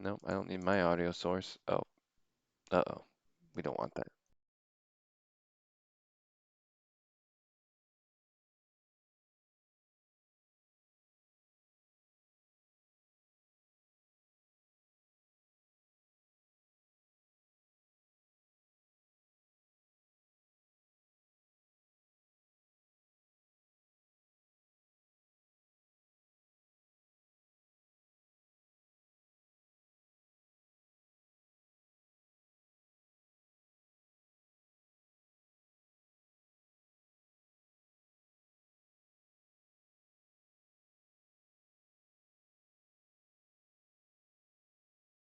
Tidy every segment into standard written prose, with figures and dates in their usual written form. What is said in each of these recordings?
Nope, I don't need my audio source. Oh, uh-oh. We don't want that.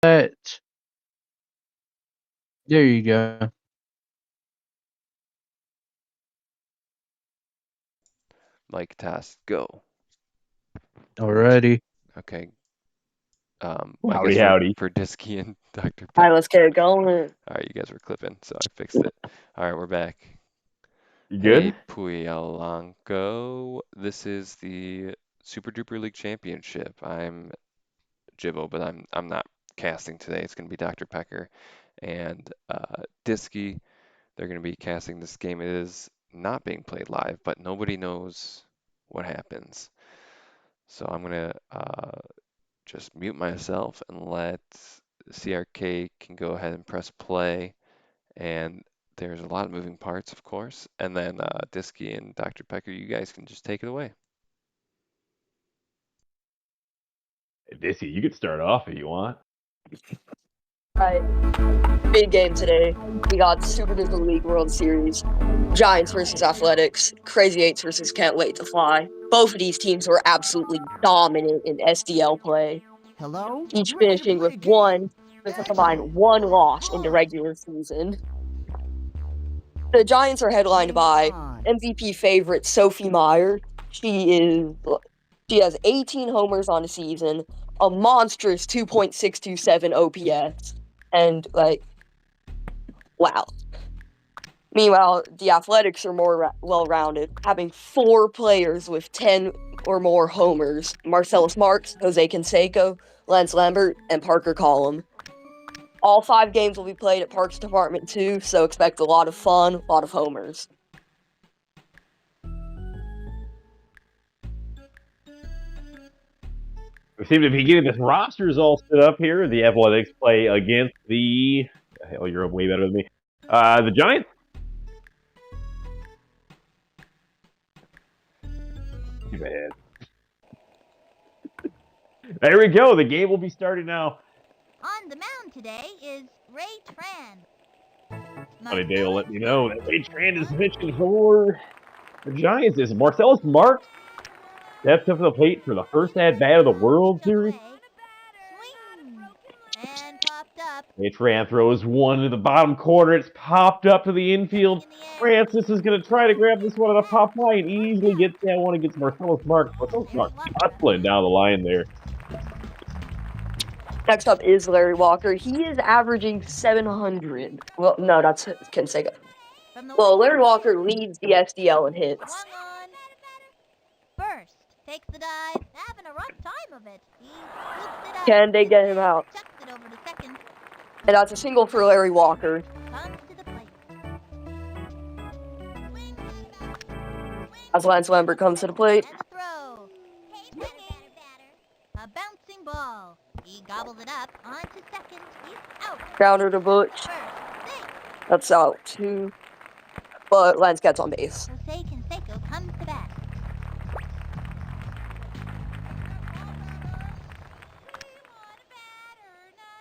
But there you go. Mic test, go. Alrighty. Okay. I Howdy, guess howdy. for Disky and Dr. All Peck. right, let's get it going. All right, you guys were clipping, so I fixed it. All right, we're back. You Hey, good? Puyalanko. This is the Super Duper League Championship. I'm Jibbo, but I'm not casting today. It's going to be Dr. Pecker and Disky. They're going to be casting this game. It is not being played live, but nobody knows what happens. So I'm going to just mute myself and let CRK can go ahead and press play. And there's a lot of moving parts, of course. And then Disky and Dr. Pecker, you guys can just take it away. Hey, Dissy, you could start off if you want. All right, big game today. We got Super Duper League World Series, Giants versus Athletics, Crazy8s versus CantWait2Fly. Both of these teams were absolutely dominant in SDL play, Hello? each finishing with a combined one loss in the regular season. The Giants are headlined by MVP favorite Sophie Meyer. She has 18 homers on the season, a monstrous 2.627 OPS, and wow. Meanwhile, the Athletics are more well-rounded, having 4 players with 10 or more homers: Marcellus Marks, Jose Canseco, Lance Lambert, and Parker Collum. All 5 games will be played at Parks Department 2, so expect a lot of fun, a lot of homers. We seem to be getting this rosters all set up here. The Athletics play against the. Hell, you're way better than me. The Giants. Too bad. There we go. The game will be starting now. On the mound today is Ray Tran. Funny day will let me know that Ray Tran is pitching for the Giants. Is Marcellus Marks stepped up to the plate for the first at bat of the World Series? Swing and popped up. Ray Tran throws one to the bottom corner. It's popped up to the infield. Francis is going to try to grab this one on a pop fly and easily gets that one against Marcellus Marks. Marcellus Marks hustling down the line there. Next up is Larry Walker. He is averaging 700. Well, no, that's Canseco. Well, Larry Walker leads the SDL in hits. First, takes the dive, having a rough time of it. He scoops it up. Can they get him out? Chucks it over to second. And that's a single for Larry Walker. Comes to the plate. As Lance Lambert comes to the plate. And a throw. A bouncing ball. He gobbles it up onto second. He's out. Grounder to Butch. That's out too. But Lance gets on base. Jose Canseco comes to bat.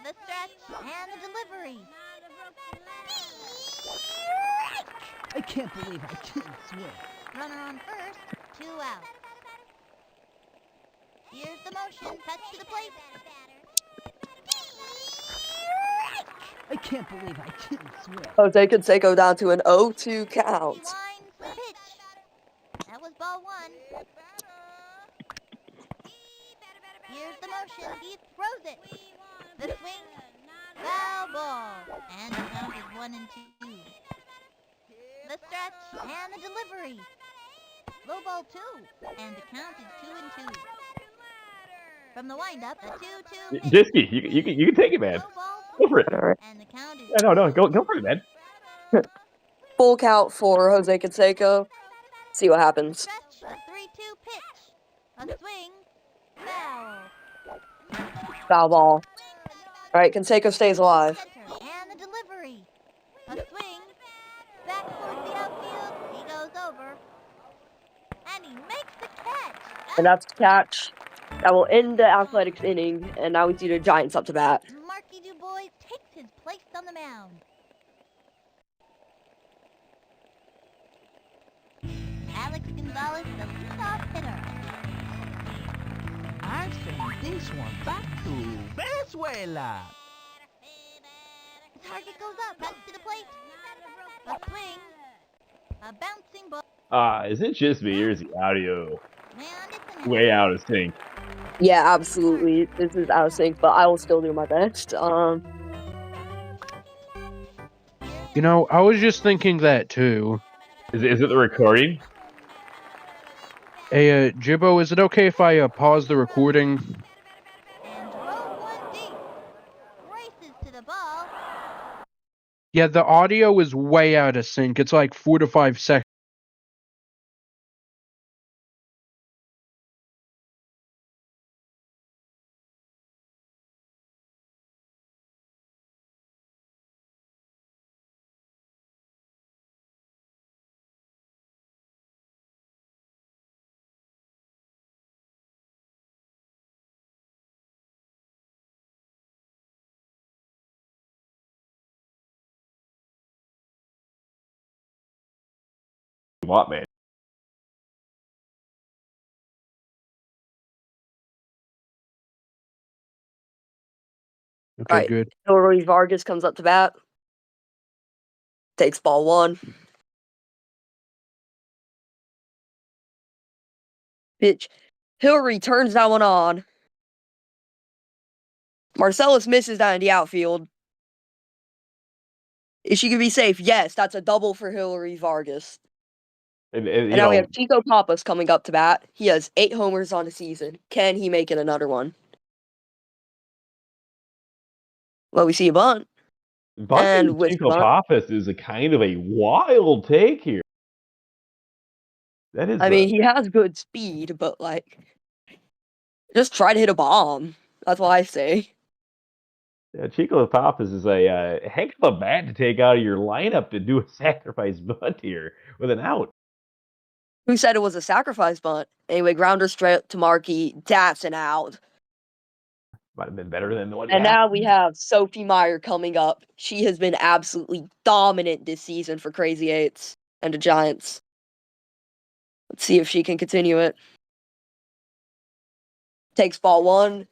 The stretch and the delivery. I can't believe I didn't swing. Runner on first, 2 out. Here's the motion, touch to the plate. I can't believe I didn't swing. Jose Canseco down to an 0-2 count. He winds the pitch. That was ball 1. Here's the motion, he throws it. The swing, foul ball. And the count is 1-2. The stretch and the delivery. Low ball 2, and the count is 2-2. From the windup, the 2-2 pitch. Disky, you can take it, man. Low ball, Go for it. All right. and the count is Yeah, no, go for it, man. Full count for Jose Canseco. See what happens. stretch, the 3-2 pitch. A swing, foul. Foul ball. All right, Canseco stays alive. Center, and the delivery. A swing, back towards the outfield. He goes over, and he makes the catch. And that's the catch. That will end the Athletics inning, and now we see the Giants up to bat. Marky DuBois takes his place on the mound. Alex Gonzalez, the leadoff hitter. I send this one back to Venezuela. The target goes up, back to the plate. A swing, a bouncing ball. Is it just me or is the audio And it's an way out of sync? Yeah, absolutely. This is out of sync, but I will still do my best. You know, I was just thinking that too. Is it the recording? Hey, Jibbo, is it okay if I pause the recording? And throw one deep. Races to the ball. Yeah, the audio is way out of sync. It's like 4 to 5 seconds. What, man? Okay, Right. good. Hillary Vargas comes up to bat. Takes ball one. Pitch. Hillary turns that one on. Marcellus misses that in the outfield. Is she going to be safe? Yes, that's a double for Hillary Vargas. And And now we have Chico Pappas coming up to bat. He has 8 homers on the season. Can he make it another one? Well, we see a bunt. bunting with Chico bunt- Pappas is a kind of a wild take here. That is. I mean, he has good speed, but like, just try to hit a bomb. That's what I say. Chico Pappas is a heck of a bat to take out of your lineup to do a sacrifice bunt here with an out. Who said it was a sacrifice bunt? Anyway, grounder straight to Markey. That's an out. Might have been better than the one. And now we have Sophie Meyer coming up. She has been absolutely dominant this season for Crazy Eights and the Giants. Let's see if she can continue it. Takes ball one.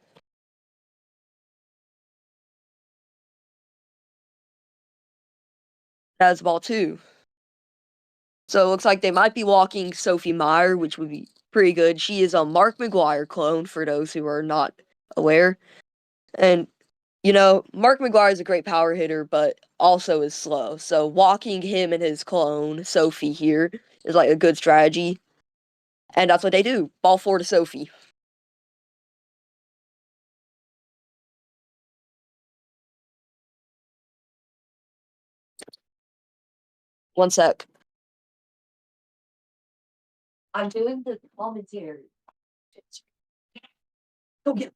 Has ball two. So it looks like they might be walking Sophie Meyer, which would be pretty good. She is a Mark McGwire clone, for those who are not aware. And, you know, Mark McGwire is a great power hitter, but also is slow. So walking him and his clone, Sophie, here is like a good strategy. And that's what they do. Ball 4 to Sophie. One sec. I'm doing the commentary. Go get.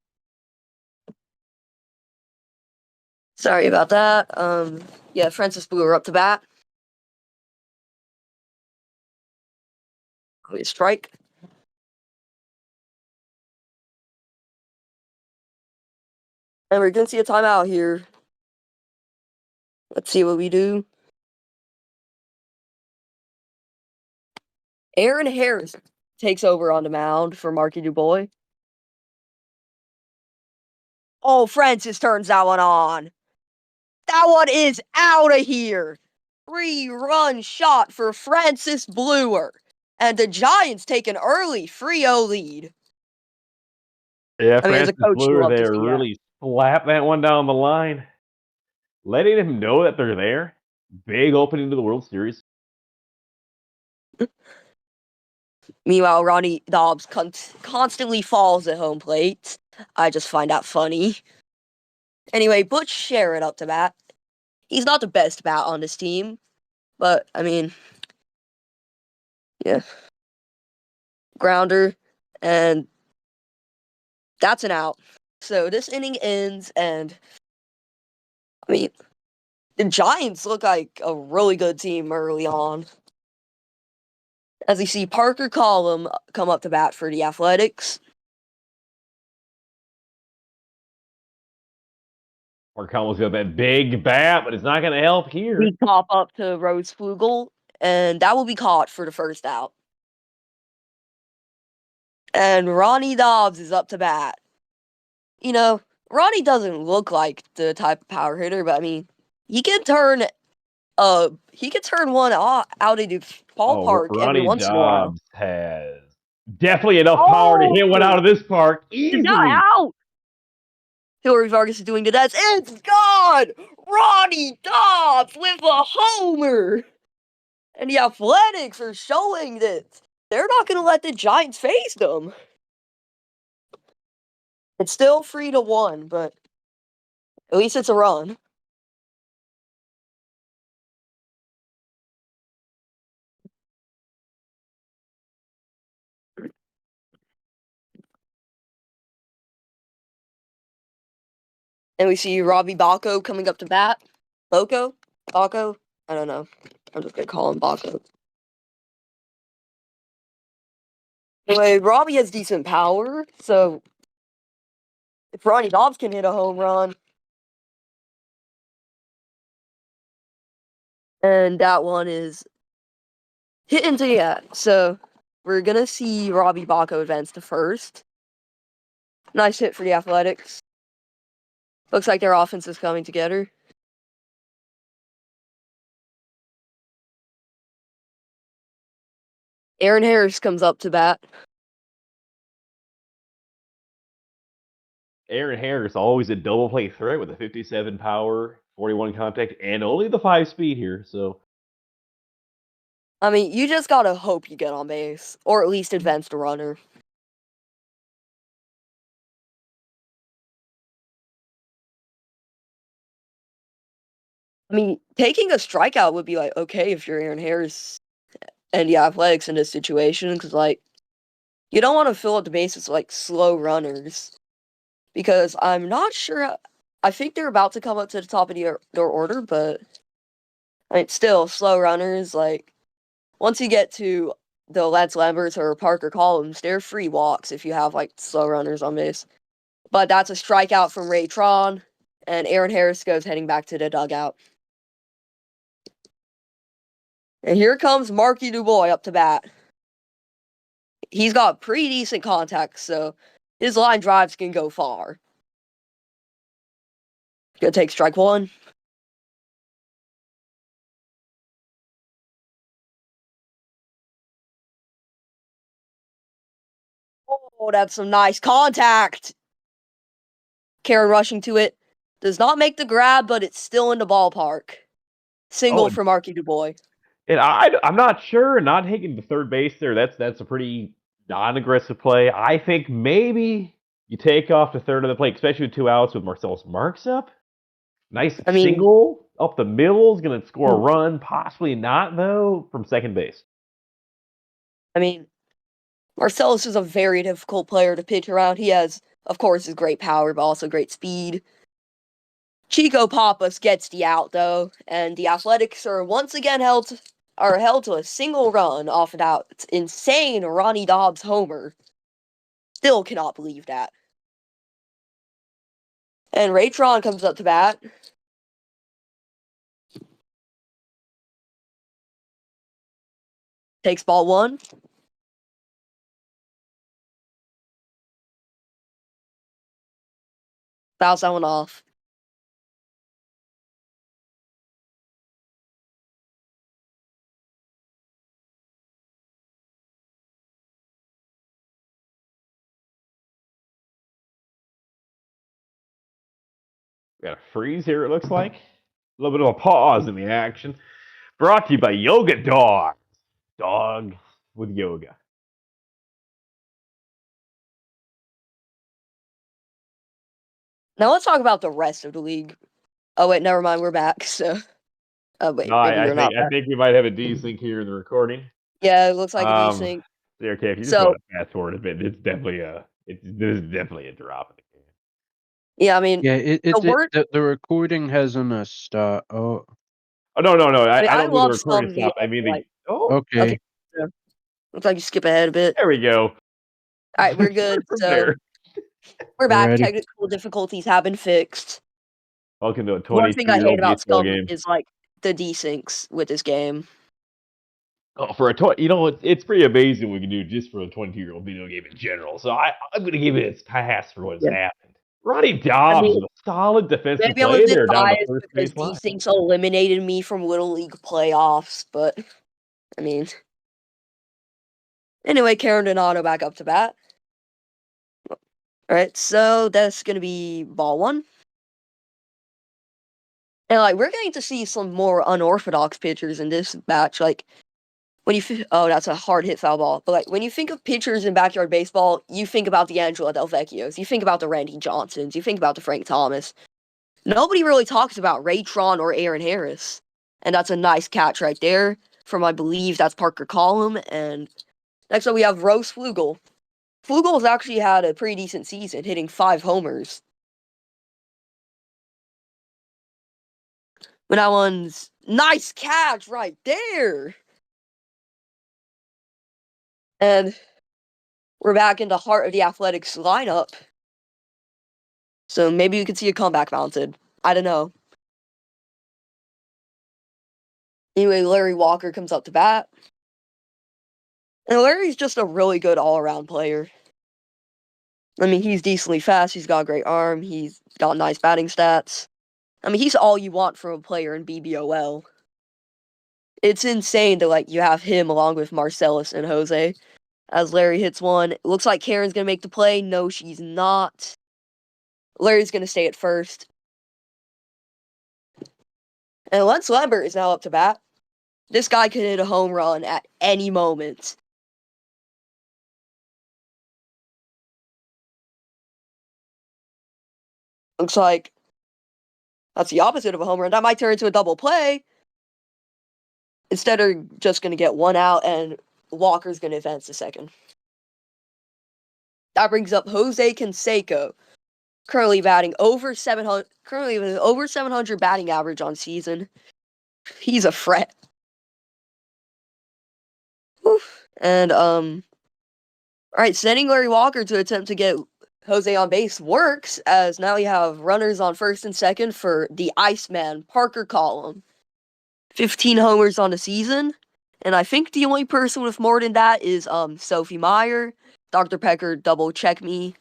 Sorry about that. Yeah, Francis Brewer up to bat. We strike. And we're gonna see a timeout here. Let's see what we do. Aaron Harris takes over on the mound for Marky DuBois. Oh, Francis turns that one on. That one is out of here. 3-run shot for Francis Brewer. And the Giants take an early 3-0 lead. Yeah, I mean, as a Francis coach, you Brewer love to there see that. really slapped that one down the line, letting him know that they're there. Big opening to the World Series. Meanwhile, Ronnie Dobbs constantly falls at home plate. I just find that funny. Anyway, Butch Sherrod up to bat. He's not the best bat on this team, but, I mean, yeah. Grounder, and that's an out. So this inning ends, and, I mean, the Giants look like a really good team early on. As you see Parker Collum come up to bat for the Athletics. Parker Collum's got that big bat, but it's not going to help here. We pop up to Rose Flugel, and that will be caught for the first out. And Ronnie Dobbs is up to bat. You know, Ronnie doesn't look like the type of power hitter, but I mean, he can turn one out into ballpark every Ronnie once in a while. Dobbs has definitely enough power to hit one out of this park It's easily. not out. Hillary Vargas is doing the dance. It's gone! Ronnie Dobbs with a homer! And the Athletics are showing that they're not going to let the Giants face them. It's still 3-1, but at least it's a run. And we see Robbie Bacco coming up to bat. Bacco? I don't know. I'm just going to call him Bacco. Anyway, Robbie has decent power, so if Ronnie Dobbs can hit a home run, and that one is hit into the net. So we're going to see Robbie Bacco advance to first. Nice hit for the Athletics. Looks like their offense is coming together. Aaron Harris comes up to bat. Aaron Harris, always a double play threat with a 57 power, 41 contact, and only the 5 speed here. So, I mean, you just gotta hope you get on base, or at least advance the runner. I mean, taking a strikeout would be like okay if you're Aaron Harris and the Athletics in this situation, because like you don't want to fill up the bases with like slow runners, because I'm not sure. I think they're about to come up to the top of their order, but I mean, still slow runners. Like once you get to the Lance Lamberts or Parker Collins, they're free walks if you have like slow runners on base. But that's a strikeout from Ray Tron, and Aaron Harris goes heading back to the dugout. And here comes Marky DuBois up to bat. He's got pretty decent contact, so his line drives can go far. Gonna take strike one. Oh, that's some nice contact. Karen rushing to it. Does not make the grab, but it's still in the ballpark. Single for Marky DuBois. And I'm not sure. Not taking the third base there. That's a pretty non-aggressive play. I think maybe you take off the third of the plate, especially with 2 outs with Marcellus Marks up. Nice single up the middle is going to score a run. Possibly not, though, from second base. I mean, Marcellus is a very difficult player to pitch around. He has, of course, his great power, but also great speed. Chico Pappas gets the out, though, and the Athletics are once again held to a single run off of that insane Ronnie Dobbs homer. Still cannot believe that. And Ray Tron comes up to bat. Takes ball one. Fouls that one off. We got a freeze here, it looks like. A little bit of a pause in the action. Brought to you by Yoga Dog. Dog with yoga. Now let's talk about the rest of the league. Oh wait, never mind. We're back. So, wait, No, maybe we're not I back. think we might have a desync here in the recording. Yeah, it looks like a desync. Okay, if you just So- want to fast forward a bit, this is definitely a drop in the game. Yeah, I mean, Yeah, word- the recording hasn't stopped. Oh, Oh no, I I don't mean the love recording some stop. I mean the okay. Okay. Looks like you skip ahead a bit. There we go. All right, we're good. From So there. we're back. Alrighty. Technical difficulties have been fixed. Welcome to a One thing I 22-year-old hate about baseball Scum game. is like the desyncs with this game. Oh, for a it's pretty amazing what we can do just for a 22-year-old video game in general. So I'm going to give it its pass for what's Yeah. happened. Ronnie Dobbs mean, is a solid defensive Maybe I'm a play bit there down the biased first because base line. desyncs eliminated me from Little League playoffs, but I mean, anyway, Karen Donato back up to bat. All right, so that's gonna be ball one. And like we're going to see some more unorthodox pitchers in this batch. Like when you that's a hard hit foul ball. But like when you think of pitchers in backyard baseball, you think about the Angelo Delvecchios, you think about the Randy Johnsons, you think about the Frank Thomas. Nobody really talks about Ray Tron or Aaron Harris, and that's a nice catch right there from I believe that's Parker Collum. And next up we have Rose Flugel. Flugel's actually had a pretty decent season, hitting 5 homers. But that one's nice catch right there. And we're back in the heart of the Athletics lineup. So maybe we could see a comeback mounted. I don't know. Anyway, Larry Walker comes up to bat. And Larry's just a really good all-around player. I mean, he's decently fast. He's got a great arm. He's got nice batting stats. I mean, he's all you want from a player in BBOL. It's insane that, like, you have him along with Marcellus and Jose. As Larry hits one, it looks like Karen's going to make the play. No, she's not. Larry's going to stay at first. And Lance Lambert is now up to bat. This guy could hit a home run at any moment. Looks like that's the opposite of a home run. That might turn into a double play. Instead, they're just going to get one out, and Walker's going to advance to second. That brings up Jose Canseco, currently batting over 700. Currently with over 700 batting average on season. He's a threat. Oof. And all right, sending Larry Walker to attempt to get Jose on base works, as now you have runners on first and second for the Iceman, Parker Collum. 15 homers on the season. And I think the only person with more than that is Sophie Meyer. Dr. Pecker, double check me.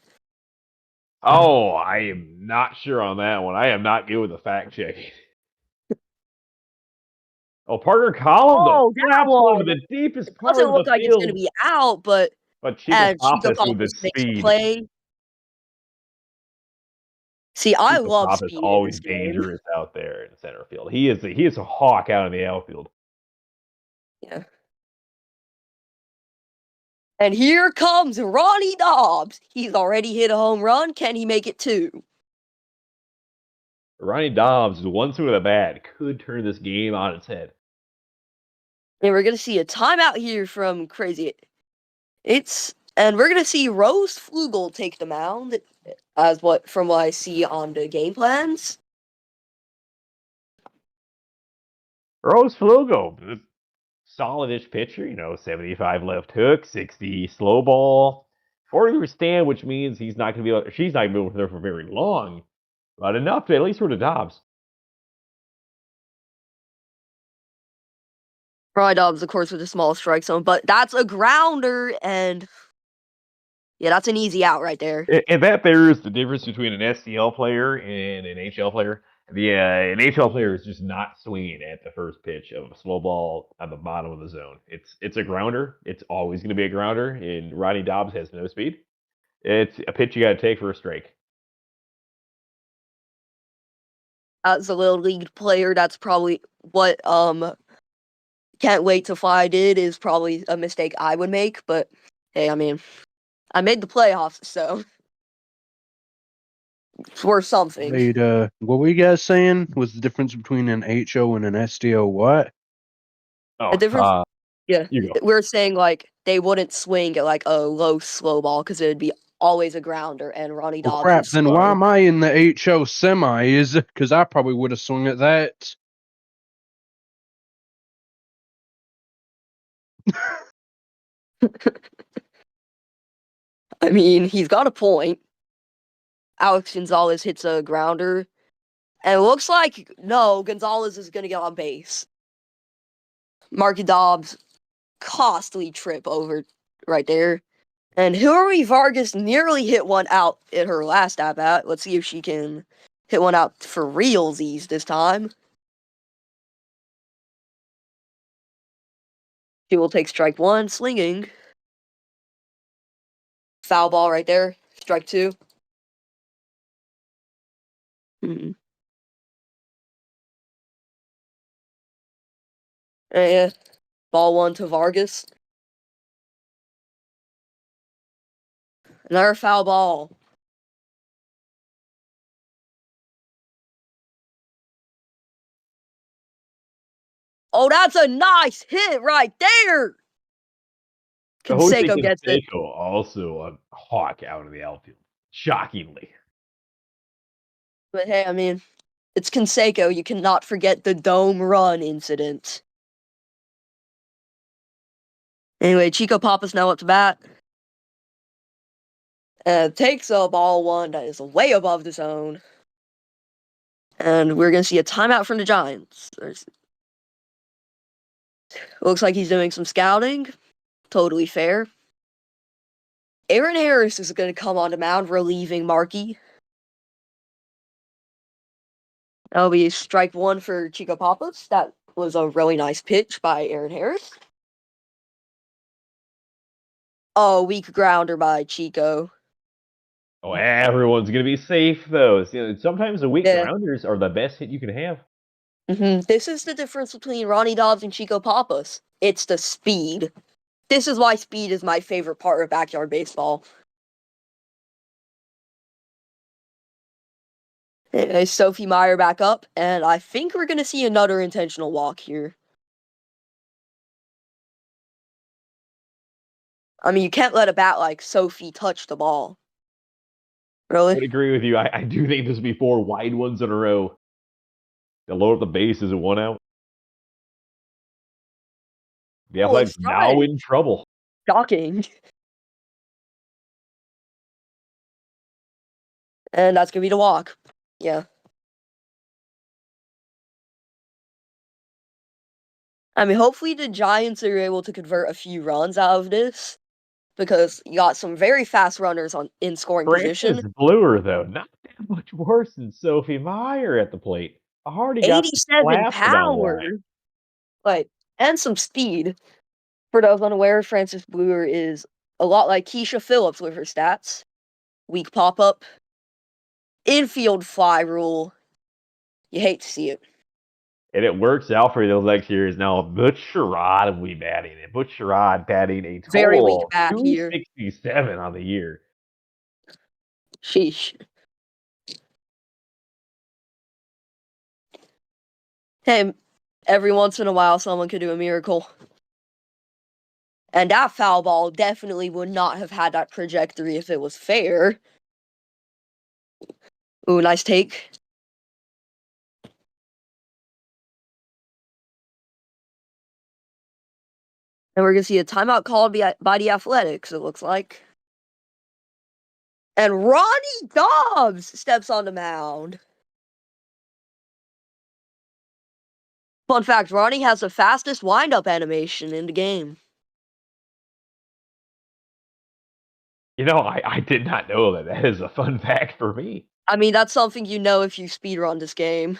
Oh, I am not sure on that one. I am not good with the fact checking. Oh, Parker Collum, Oh, the that traps one to one! the deepest part Doesn't of look the like it's going to field. be out, but Chico Chico Pappas with Pappas his makes the speed. play. See, I Chico love Pappas speed in always this game. dangerous out there in center field. He is a hawk out in the outfield. Yeah. And here comes Ronnie Dobbs. He's already hit a home run. Can he make it 2? Ronnie Dobbs, one swing of the bat, could turn this game on its head. And we're going to see a timeout here from Crazyei8hts. And we're going to see Rose Flugel take the mound, from what I see on the game plans. Rose Flugel, solid-ish pitcher, 75 left hook, 60 slow ball, 40 withstand, which means she's not going to be able to throw for very long, but enough to at least sort of Dobbs. Ronnie Dobbs, of course, with a small strike zone, but that's a grounder, and yeah, that's an easy out right there. And that there is the difference between an SDL player and an HL player. An HL player is just not swinging at the first pitch of a slow ball on the bottom of the zone. It's a grounder. It's always going to be a grounder, and Ronnie Dobbs has no speed. It's a pitch you got to take for a strike. As a little league player, that's probably what CantWait2Fly did is probably a mistake I would make, but hey, I mean, I made the playoffs, so It's worth something. Wait, what were you guys saying was the difference between an HO and an SDL what? Oh, The difference, yeah, you go. we're saying like they wouldn't swing at like a low slow ball because it would be always a grounder, and Ronnie Well, Dobbs crap, is then slow. why am I in the HO semis? Because I probably would have swung at that. I mean, he's got a point. Alex Gonzalez hits a grounder, and it looks like no, Gonzalez is gonna get on base. Marky Dobbs, costly trip over right there. And Hillary Vargas nearly hit one out in her last at bat. Let's see if she can hit one out for realsies this time. She will take strike one, slinging. Foul ball right there. Strike two. Yeah. Ball one to Vargas. Another foul ball. Oh, that's a nice hit right there. Jose Canseco gets it. Canseco also a hawk out of the outfield. Shockingly. But hey, I mean, it's Canseco. You cannot forget the dome run incident. Anyway, Chico Papa's now up to bat. Takes a ball one that is way above the zone. And we're going to see a timeout from the Giants. Looks like he's doing some scouting. Totally fair. Aaron Harris is going to come on the mound, relieving Markey. That'll be strike one for Chico Papas. That was a really nice pitch by Aaron Harris. Oh, weak grounder by Chico. Oh, everyone's gonna be safe though. Sometimes the weak Yeah. grounders are the best hit you can have. This is the difference between Ronnie Dobbs and Chico Papas. It's the speed. This is why speed is my favorite part of backyard baseball. Anyway, Sophie Meyer back up, and I think we're going to see another intentional walk here. I mean, you can't let a bat like Sophie touch the ball. I would Really? agree with you. I do think this will be 4 wide ones in a row. They'll load up the bases and 1 out. The Oh, Athletics now strike. in trouble. Shocking. And that's going to be the walk. Yeah. I mean, hopefully the Giants are able to convert a few runs out of this, because you got some very fast runners in scoring Francis position. Bluer, though, not that much worse than Sophie Meyer at the plate. Hardy got 87 blasted down the power. line. Like, and some speed. For those unaware, Francis Bluer is a lot like Keisha Phillips with her stats. Weak pop-up. Infield fly rule. You hate to see it. And it works out for those next years. Now, Butch Sherrod will be batting it. Butch Sherrod batting a Very weak total bat here. 267 on the year. Sheesh. Hey, every once in a while someone could do a miracle. And that foul ball definitely would not have had that trajectory if it was fair. Ooh, nice take. And we're going to see a timeout called by the Athletics, it looks like. And Ronnie Dobbs steps on the mound. Fun fact, Ronnie has the fastest windup animation in the game. I did not know that. That is a fun fact for me. I mean, that's something you know if you speedrun this game.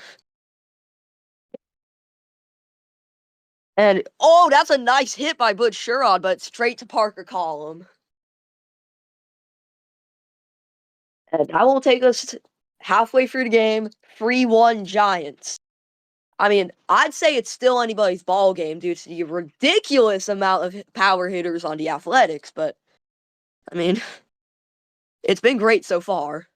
And, oh, that's a nice hit by Butch Sherrod, but straight to Parker Column. And that will take us halfway through the game. 3-1 Giants. I mean, I'd say it's still anybody's ball game due to the ridiculous amount of power hitters on the Athletics, but, I mean, it's been great so far.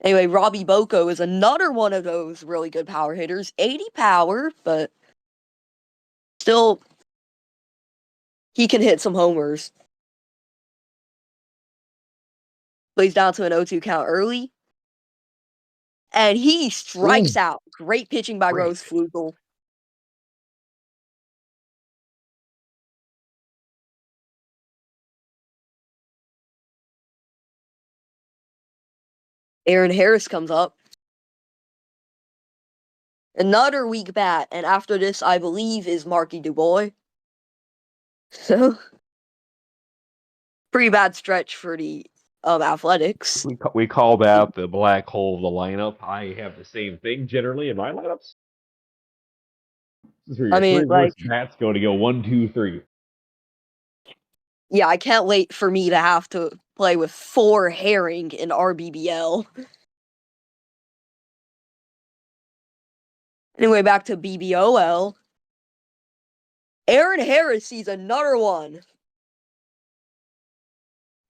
Anyway, Robbie Boko is another one of those really good power hitters. 80 power, but still, he can hit some homers. Plays down to an 0-2 count early. And he strikes out. Great pitching by Rose Flugel. Aaron Harris comes up. Another weak bat, and after this, I believe, is Marky DuBois. So, pretty bad stretch for the Athletics. We call that the black hole of the lineup. I have the same thing generally in my lineups. This is where your three worst bats going to go 1, 2, 3. Yeah, I can't wait for me to have to play with 4 Herring in RBBL. Anyway, back to BBOL. Aaron Harris sees another one.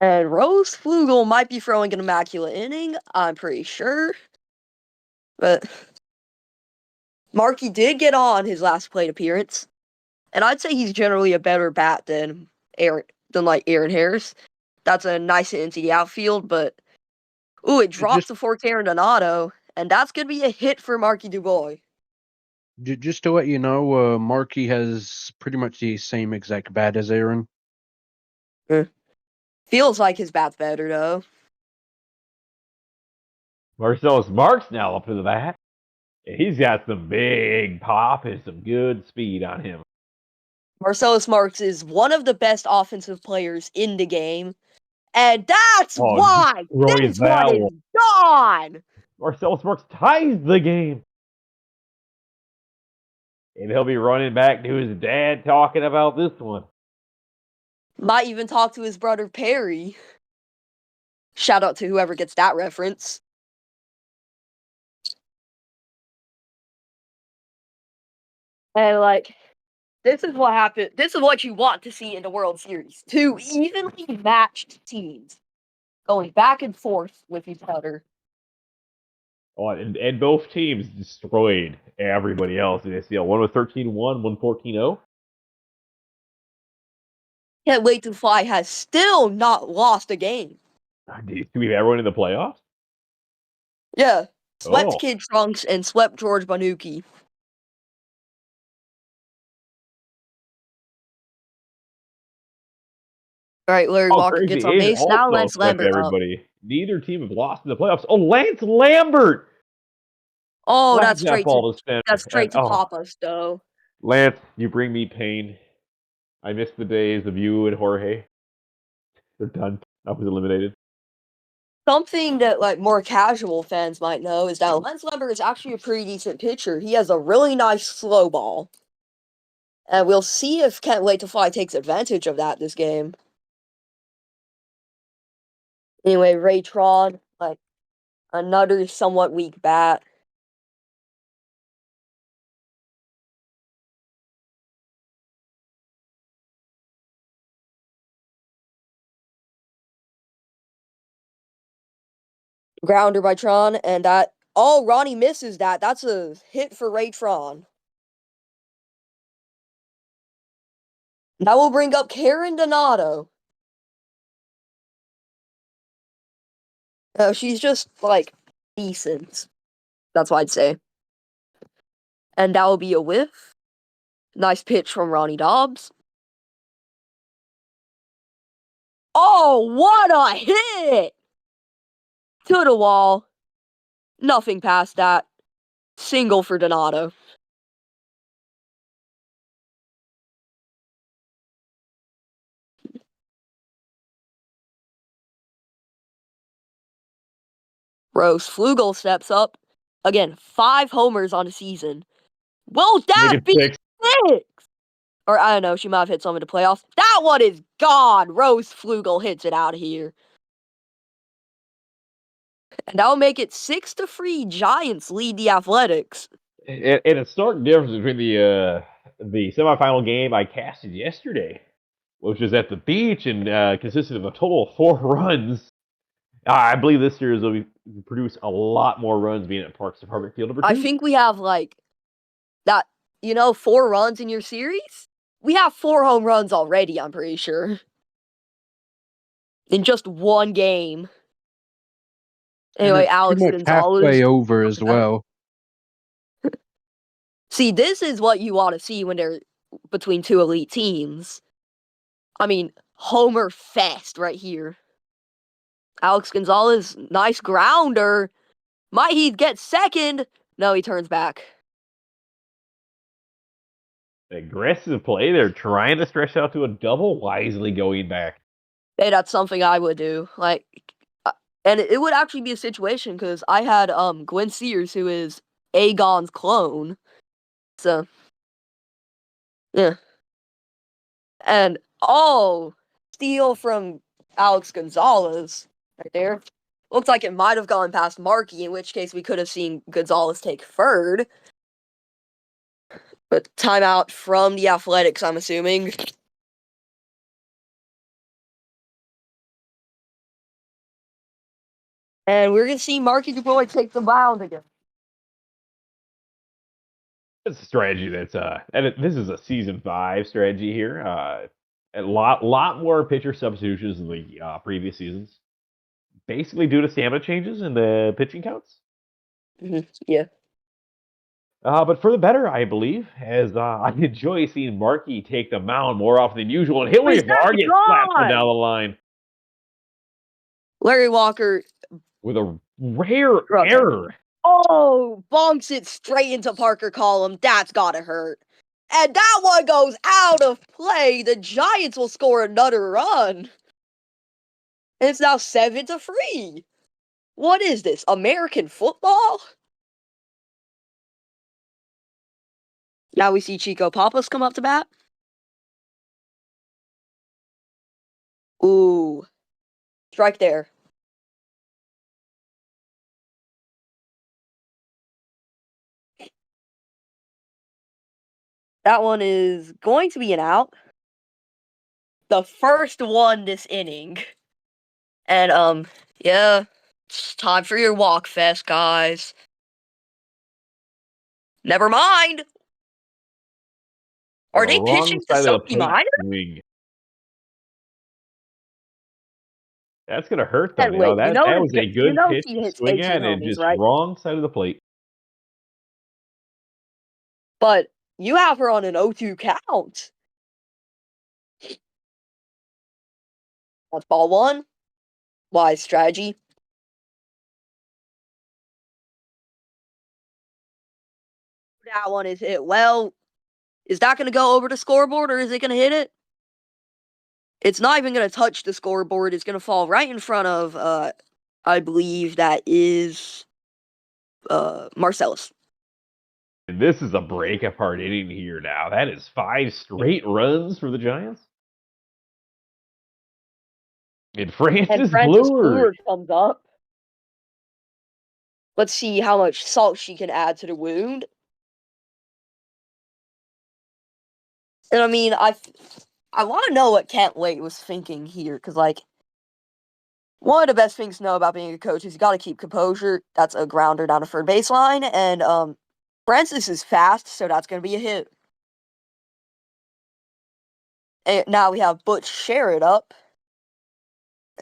And Rose Flugel might be throwing an immaculate inning, I'm pretty sure. But Marky did get on his last plate appearance. And I'd say he's generally a better bat than Aaron Harris. That's a nice hit into the outfield, but it drops to Fort Aaron Donato, and that's gonna be a hit for Marky DuBois. Just to let you know, Marky has pretty much the same exact bat as Aaron. Feels like his bat's better though. Marcellus Marks now up to the bat. He's got some big pop and some good speed on him. Marcellus Marks is one of the best offensive players in the game. And that's why this one is gone! Marcellus Marks ties the game. And he'll be running back to his dad talking about this one. Might even talk to his brother Perry. Shout out to whoever gets that reference. And this is what happened. This is what you want to see in the World Series. 2 evenly matched teams going back and forth with each other. Oh, and both teams destroyed everybody else in SDL. One was 13-1, one 14-0. CantWait2Fly has still not lost a game. Do we have everyone in the playoffs? Yeah. Swept Kid Trunks and swept George Banuki. All right, Larry Walker gets on base. Now Lance Lambert everybody. Neither team have lost in the playoffs. Oh, Lance Lambert! Oh, that's straight to Papa's, though. Lance, you bring me pain. I miss the days of you and Jorge. They're done. I was eliminated. Something that more casual fans might know is that Lance Lambert is actually a pretty decent pitcher. He has a really nice slow ball. And we'll see if CantWait2Fly takes advantage of that this game. Anyway, Ray Tron, another somewhat weak bat. Grounder by Tron, and that... Oh, Ronnie misses that. That's a hit for Ray Tron. That will bring up Karen Donato. She's just, decent. That's what I'd say. And that will be a whiff. Nice pitch from Ronnie Dobbs. Oh, what a hit! To the wall. Nothing past that. Single for Donato. Rose Flugel steps up. Again, 5 homers on the season. Will that be 6? Or, I don't know, she might have hit some in the playoffs. That one is gone! Rose Flugel hits it out of here. And that'll make it 6-3. Giants lead the Athletics. And a stark difference between the semifinal game I casted yesterday, which was at the beach and consisted of a total of 4 runs. I believe this series will produce a lot more runs being at Parks Department Field number 2. I think we have like that, 4 runs in your series? We have 4 home runs already, I'm pretty sure. In just one game. Anyway, it's Alex pretty much Gonzalez. halfway over as well. See, this is what you want to see when they're between 2 elite teams. I mean, Homer Fest right here. Alex Gonzalez, nice grounder. Might he get second? No, he turns back. Aggressive play. They're trying to stretch out to a double, wisely going back. Hey, that's something I would do. And it would actually be a situation because I had Gwen Sears, who is Aegon's clone. So, yeah. And steal from Alex Gonzalez right there. Looks like it might have gone past Markey, in which case we could have seen Gonzalez take third. But timeout from the Athletics, I'm assuming. And we're going to see Markey DuBois take the mound again. It's a strategy that's this is a season 5 strategy here. A lot more pitcher substitutions than the previous seasons, basically due to stamina changes in the pitching counts. Yeah. But for the better, I believe, as I enjoy seeing Markey take the mound more often than usual, and Hillary Vargas slaps one down the line Larry Walker with a rare error. Oh, bonks it straight into Parker Column. That's gotta hurt. And that one goes out of play. The Giants will score another run. And it's now 7-3. What is this? American football? Now we see Chico Pappas come up to bat. Ooh. Strike there. That one is going to be an out. The first one this inning. And, yeah. It's time for your walk fest, guys. Never mind. Are they pitching to Sophie Minor? That's going to hurt them. That was a good pitch to swing at, and just wrong side of the plate. But you have her on an 0-2 count. That's ball 1. Wise strategy. That one is hit well. Is that going to go over the scoreboard, or is it going to hit it? It's not even going to touch the scoreboard. It's going to fall right in front of, I believe that is Marcellus. And this is a break-apart inning here now. That is 5 straight runs for the Giants. And Francis Bleward comes up. Let's see how much salt she can add to the wound. And I mean, I want to know what CantWait was thinking here, because, one of the best things to know about being a coach is you got to keep composure. That's a grounder down the third baseline, and Francis is fast, so that's going to be a hit. And now we have Butch Sherrod up.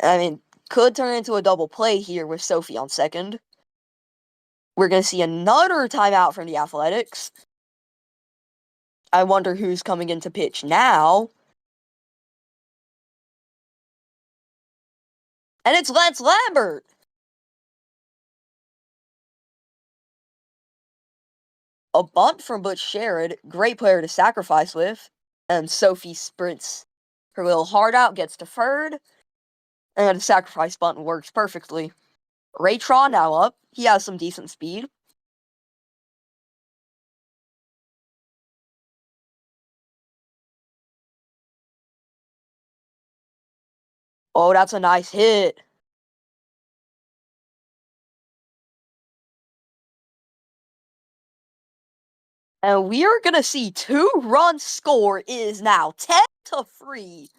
I mean, could turn into a double play here with Sophie on second. We're going to see another timeout from the Athletics. I wonder who's coming in to pitch now. And it's Lance Lambert. A bunt from Butch Sherrod. Great player to sacrifice with. And Sophie sprints her little heart out, gets to third. And the sacrifice bunt works perfectly. Ray Traw now up. He has some decent speed. Oh, that's a nice hit. And we are going to see 2 runs score. It is now 10-3.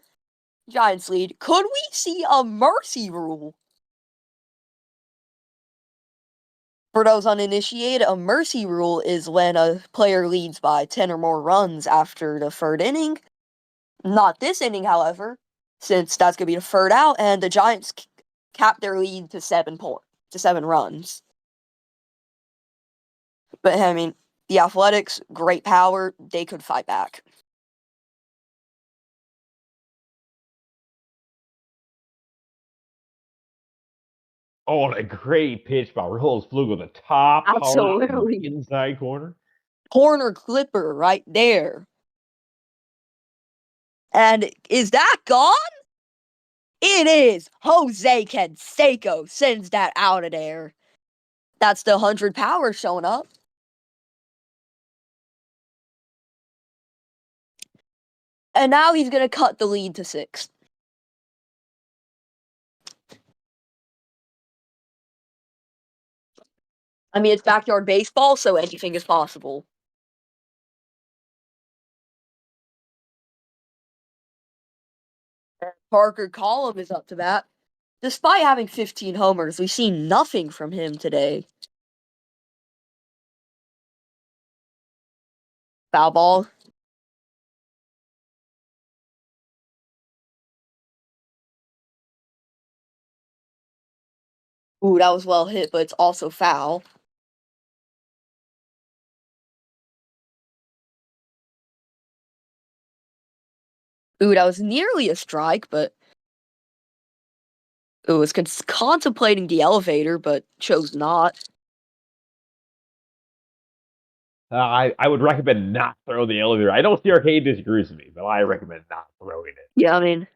Giants lead. Could we see a mercy rule? For those uninitiated, a mercy rule is when a player leads by 10 or more runs after the third inning. Not this inning, however, since that's going to be the third out, and the Giants cap their lead to 7 runs. But, I mean, the Athletics, great power, they could fight back. Oh, and a great pitch by Rolls Flugo, the top power Absolutely. inside corner. Corner clipper right there. And is that gone? It is. Jose Canseco sends that out of there. That's the 100 power showing up. And now he's going to cut the lead to 6. I mean, it's backyard baseball, so anything is possible. Parker Collum is up to bat. Despite having 15 homers, we've seen nothing from him today. Foul ball. Ooh, that was well hit, but it's also foul. Ooh, that was nearly a strike, but it was contemplating the elevator, but chose not. I would recommend not throw the elevator. I don't see Arcade disagrees with me, but I recommend not throwing it. Yeah, I mean,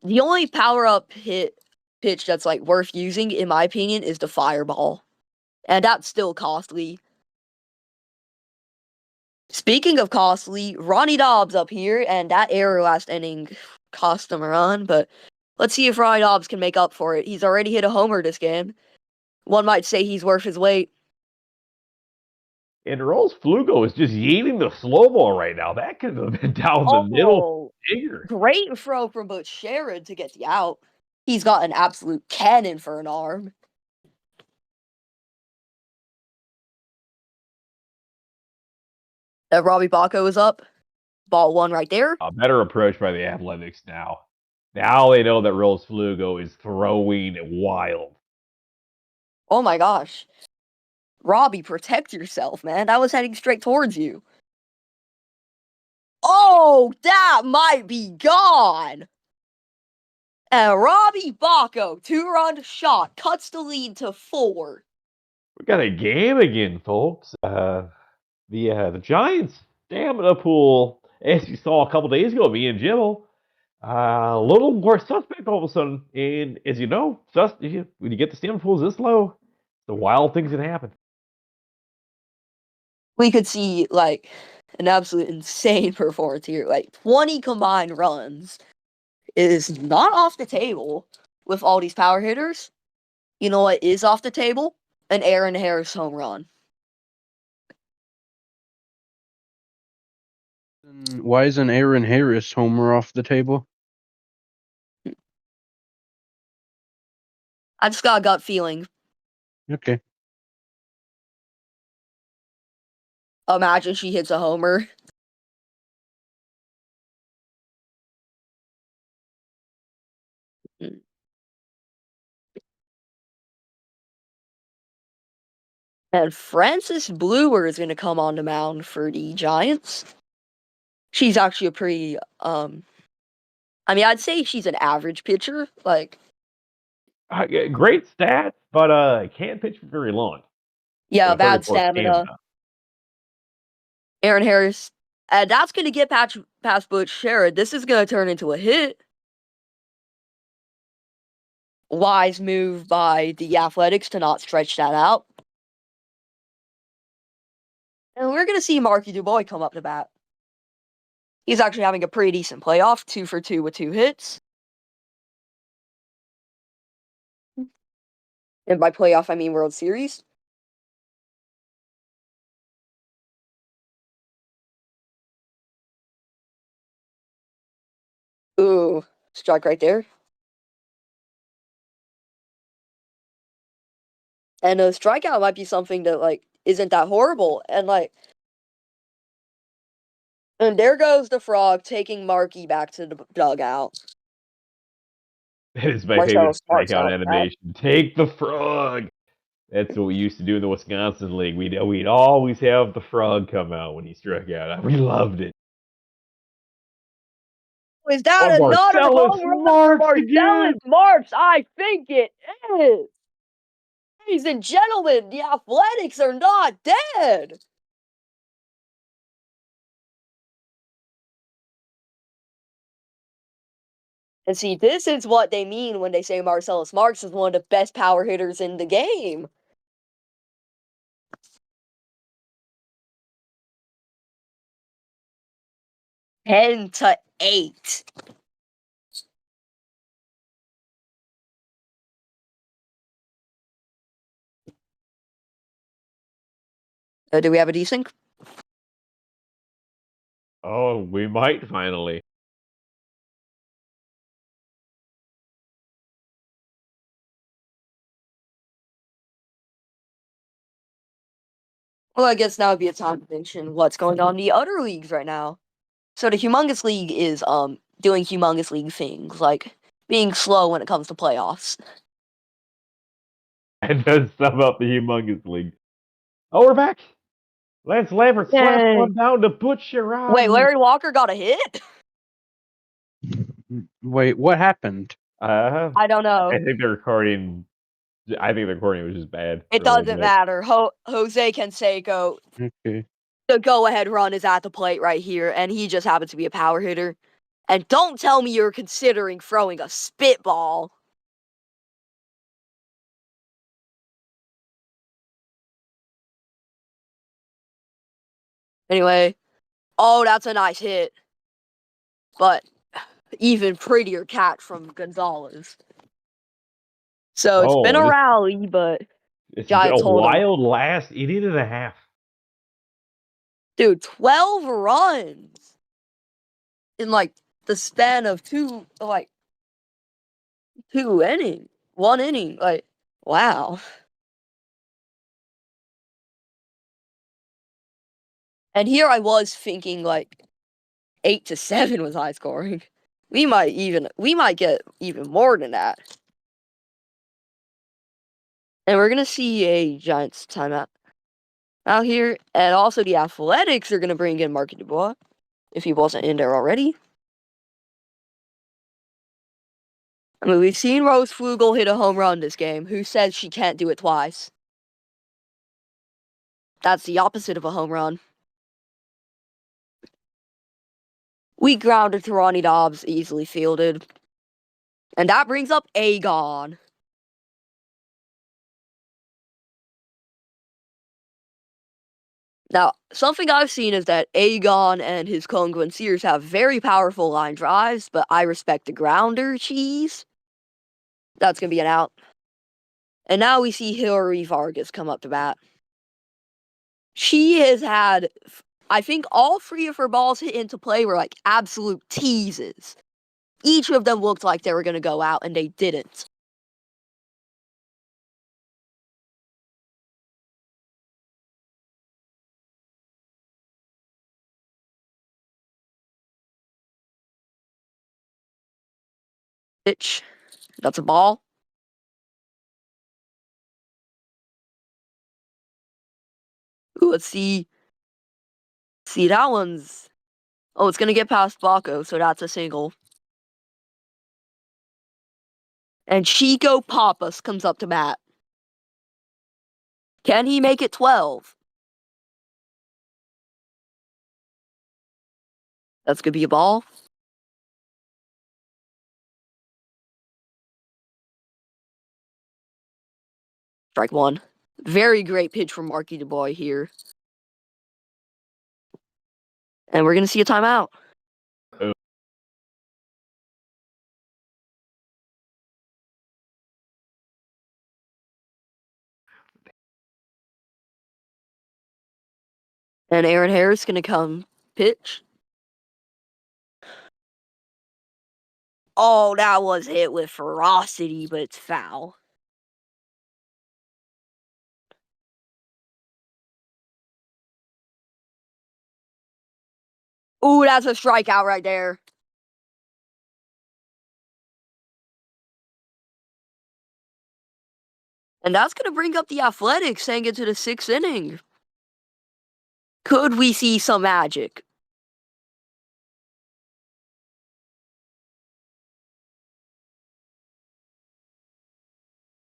the only power-up pitch that's, like, worth using, in my opinion, is the fireball. And that's still costly. Speaking of costly, Ronnie Dobbs up here, and that error last inning cost him a run, but let's see if Ronnie Dobbs can make up for it. He's already hit a homer this game. One might say he's worth his weight. And Rolls Flugo is just yeeting the slow ball right now. That could have been down the middle. Bigger. Great throw from Butch Sherrod to get the out. He's got an absolute cannon for an arm. Robbie Bacco is up. Ball 1 right there. A better approach by the Athletics now. Now they know that Rolls Flugo is throwing wild. Oh my gosh. Robbie, protect yourself, man. That was heading straight towards you. Oh, that might be gone. And Robbie Bacco, 2-run shot, cuts the lead to 4. We got a game again, folks. The Giants stamina pool, as you saw a couple days ago, me and Jimbo, a little more suspect all of a sudden. And as you know, when you get the stamina pools this low, the wild things can happen. We could see, like, an absolute insane performance here. Like, 20 combined runs is not off the table with all these power hitters. You know what is off the table? An Aaron Harris home run. Why is an Aaron Harris homer off the table? I just got a gut feeling. Okay. Imagine she hits a homer. And Frances Bluer is going to come on the mound for the Giants. She's actually a pretty, I mean, I'd say she's an average pitcher. Like, Great stats, but can't pitch for very long. yeah, So bad stamina. Aaron Harris. And that's going to get past Butch Sherrod. This is going to turn into a hit. Wise move by the Athletics to not stretch that out. And we're going to see Marky Dubois come up to bat. He's actually having a pretty decent playoff, 2 for 2 with 2 hits. And by playoff, I mean World Series. Ooh, strike right there. And a strikeout might be something that, like, isn't that horrible. And, like, and there goes the frog taking Marky back to the dugout. That is my favorite Marcellus Mark's strikeout out back. animation. Take the frog. That's what we used to do in the Wisconsin League. We'd always have the frog come out when he struck out. We loved it. Is that Oh, another Marcellus home run for Marks again. Marcellus Marks? I think it is. Ladies and gentlemen, the Athletics are not dead. And see, this is what they mean when they say Marcellus Marks is one of the best power hitters in the game. Ten to 8. Do we have a desync? Oh, we might finally. Well, I guess now would be a time to mention what's going on in the other leagues right now. So the Humongous League is doing Humongous League things, like being slow when it comes to playoffs. And then sum up the Humongous League. Oh, we're back. Lance Lambert slapped Yay. one down to Butch Shiraz. Wait, Larry Walker got a hit? Wait, what happened? I don't know. I think the recording. I think the recording was just bad. It for a little doesn't bit. matter. Jose Canseco, Okay. the go-ahead run is at the plate right here, and he just happens to be a power hitter. And don't tell me you're considering throwing a spitball. Anyway, oh, that's a nice hit. But even prettier catch from Gonzalez. So it's been a rally, but It's been a Giants hold 'em. wild last inning and a half. Dude, 12 runs in like the span of one inning. Like, wow. And here I was thinking like 8-7 was high scoring. We might get even more than that. And we're gonna see a Giants timeout out here. And also the Athletics are gonna bring in Marky Dubois, if he wasn't in there already. I mean, we've seen Rose Flugel hit a home run this game. Who says she can't do it twice? That's the opposite of a home run. We grounded to Ronnie Dobbs, easily fielded. And that brings up Agon. Now, something I've seen is that Agon and his Congo Sears have very powerful line drives, but I respect the grounder cheese. That's going to be an out. And now we see Hillary Vargas come up to bat. She has had, I think all 3 of her balls hit into play were like absolute teases. Each of them looked like they were going to go out, and they didn't. Pitch. That's a ball. Ooh, let's see. See, that one's... Oh, it's going to get past Baco, so that's a single. And Chico Papas comes up to bat. Can he make it 12? That's going to be a ball. Strike 1. Very great pitch from Marky Dubois here. And we're going to see a timeout. And Aaron Harris going to come pitch. Oh, that was hit with ferocity, but it's foul. Ooh, that's a strikeout right there. And that's going to bring up the Athletics saying into the 6th inning. Could we see some magic?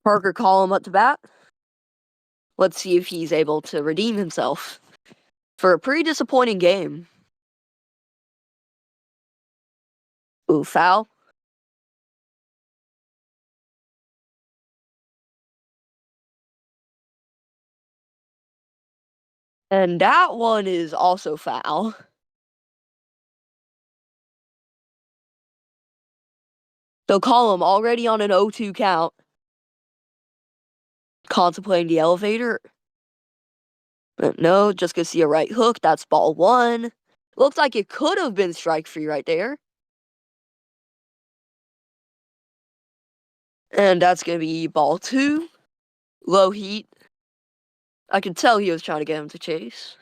Parker Collum up to bat. Let's see if he's able to redeem himself for a pretty disappointing game. Ooh, foul. And that one is also foul. So Collum already on an 0-2 count. Contemplating the elevator. But no, just gonna see a right hook. That's ball 1. Looks like it could have been strike free right there. And that's gonna be ball 2. Low heat. I can tell he was trying to get him to chase.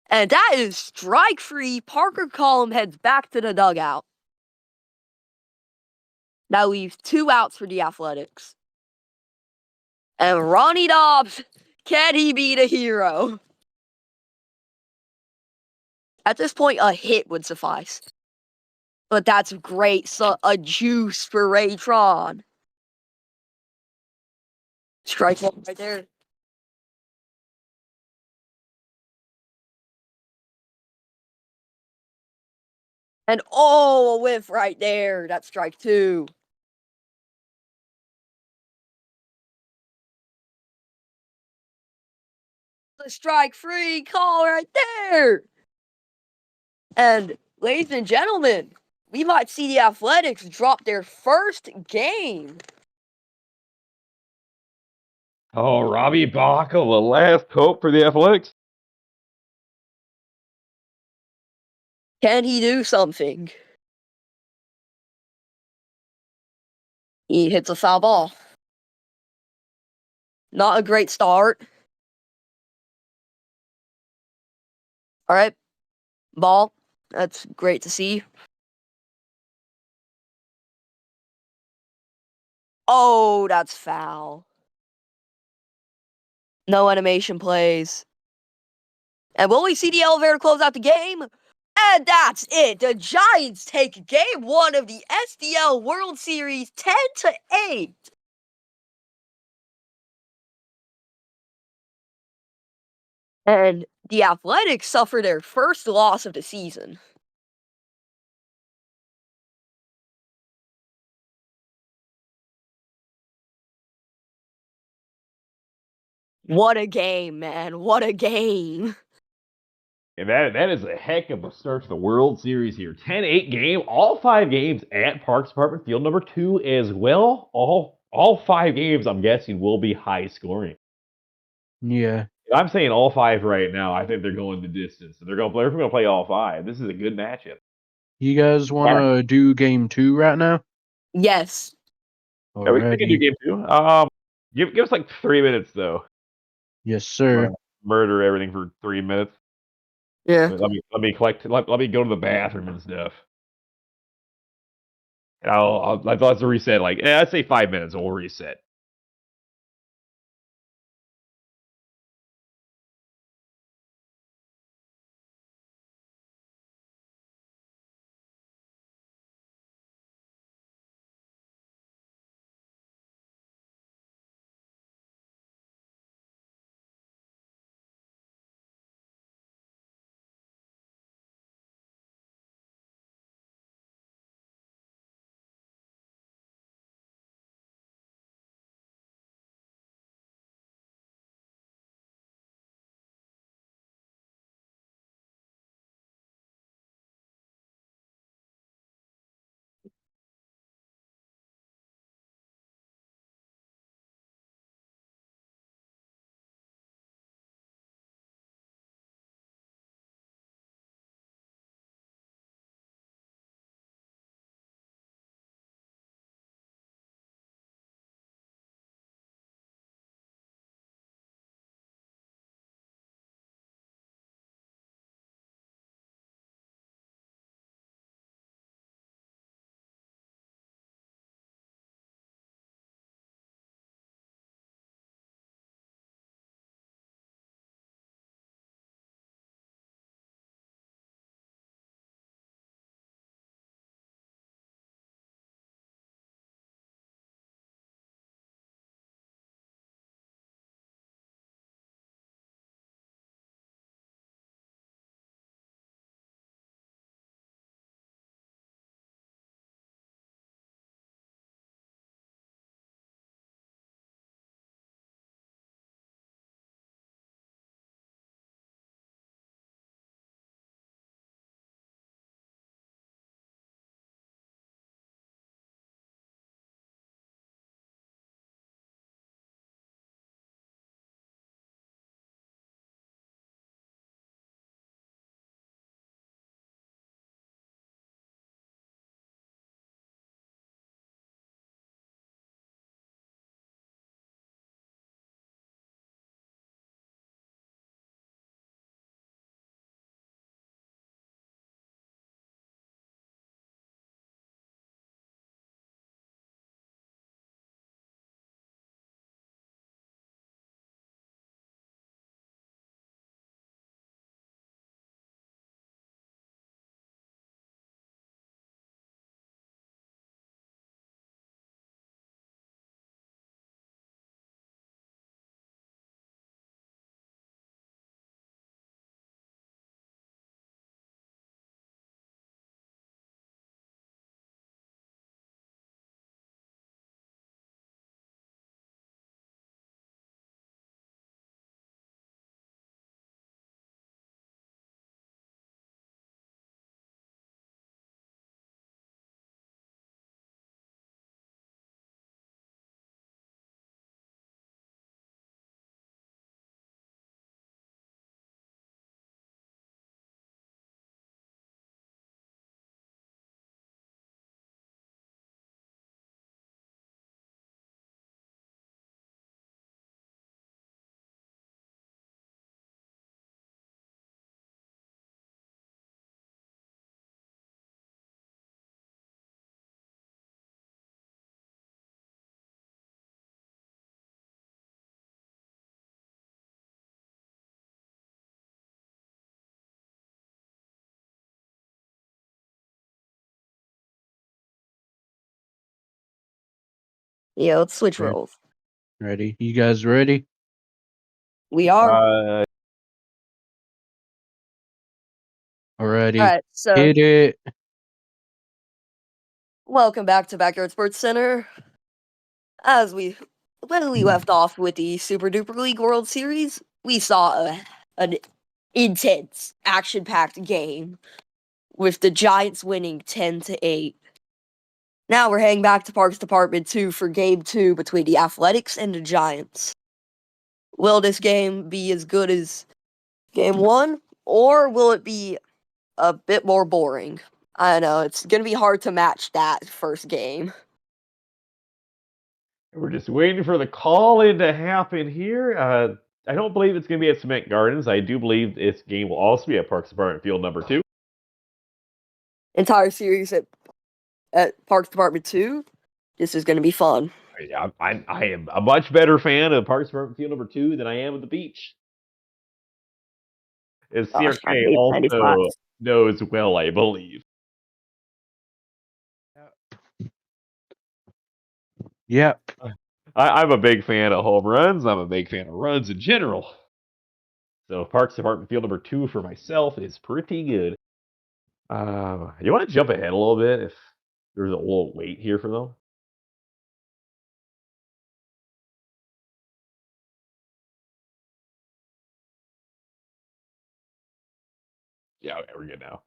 And that is strike free. Parker Collum heads back to the dugout. That leaves 2 outs for the Athletics. And Ronnie Dobbs, can he be the hero? At this point, a hit would suffice. But that's great. So a juice for Raytron. Strike one right there. And oh, a whiff right there. That's strike 2. The strike free call right there. And ladies and gentlemen, we might see the Athletics drop their first game. Oh, Robbie Baca, the last hope for the Athletics. Can he do something? He hits a foul ball. Not a great start. All right. Ball. That's great to see. Oh, that's foul. No animation plays. And will we see the elevator close out the game? And that's it. The Giants take game 1 of the SDL World Series 10-8. And the Athletics suffer their first loss of the season. What a game, man. What a game. And that is a heck of a start to the World Series here. 10-8 game, all 5 games at Parks Department Field number 2 as well. All 5 games, I'm guessing, will be high scoring. Yeah. I'm saying all 5 right now. I think they're going the distance. They're going to play all 5. This is a good matchup. You guys want to do game 2 right now? Yes. Yeah, we can do Alrighty. game 2. Give us like 3 minutes though. Yes, sir. Murder everything for 3 minutes. Yeah. Let me collect. Let me go to the bathroom and stuff. And let's reset. Like, I'd say 5 minutes. We'll reset. Yeah, let's switch Okay. roles. Ready? You guys ready? We are. Alrighty. Alright, so Hit it. welcome back to Backyard Sports Center. When we left off with the Super Duper League World Series, we saw an intense, action-packed game with the Giants winning 10-8. Now we're heading back to Parks Department 2 for Game 2 between the Athletics and the Giants. Will this game be as good as Game 1, or will it be a bit more boring? I don't know, it's going to be hard to match that first game. We're just waiting for the call-in to happen here. I don't believe it's going to be at Cement Gardens. I do believe this game will also be at Parks Department Field number 2. Entire series at Parks Department 2. This is going to be fun. I am a much better fan of Parks Department Field number 2 than I am of the beach. As Gosh, I CRK hate penny also slots. knows well, I believe. Yep. I'm a big fan of home runs. I'm a big fan of runs in general. So Parks Department Field number 2 for myself is pretty good. You want to jump ahead a little bit if there's a little wait here for them? Yeah, okay, we're good now.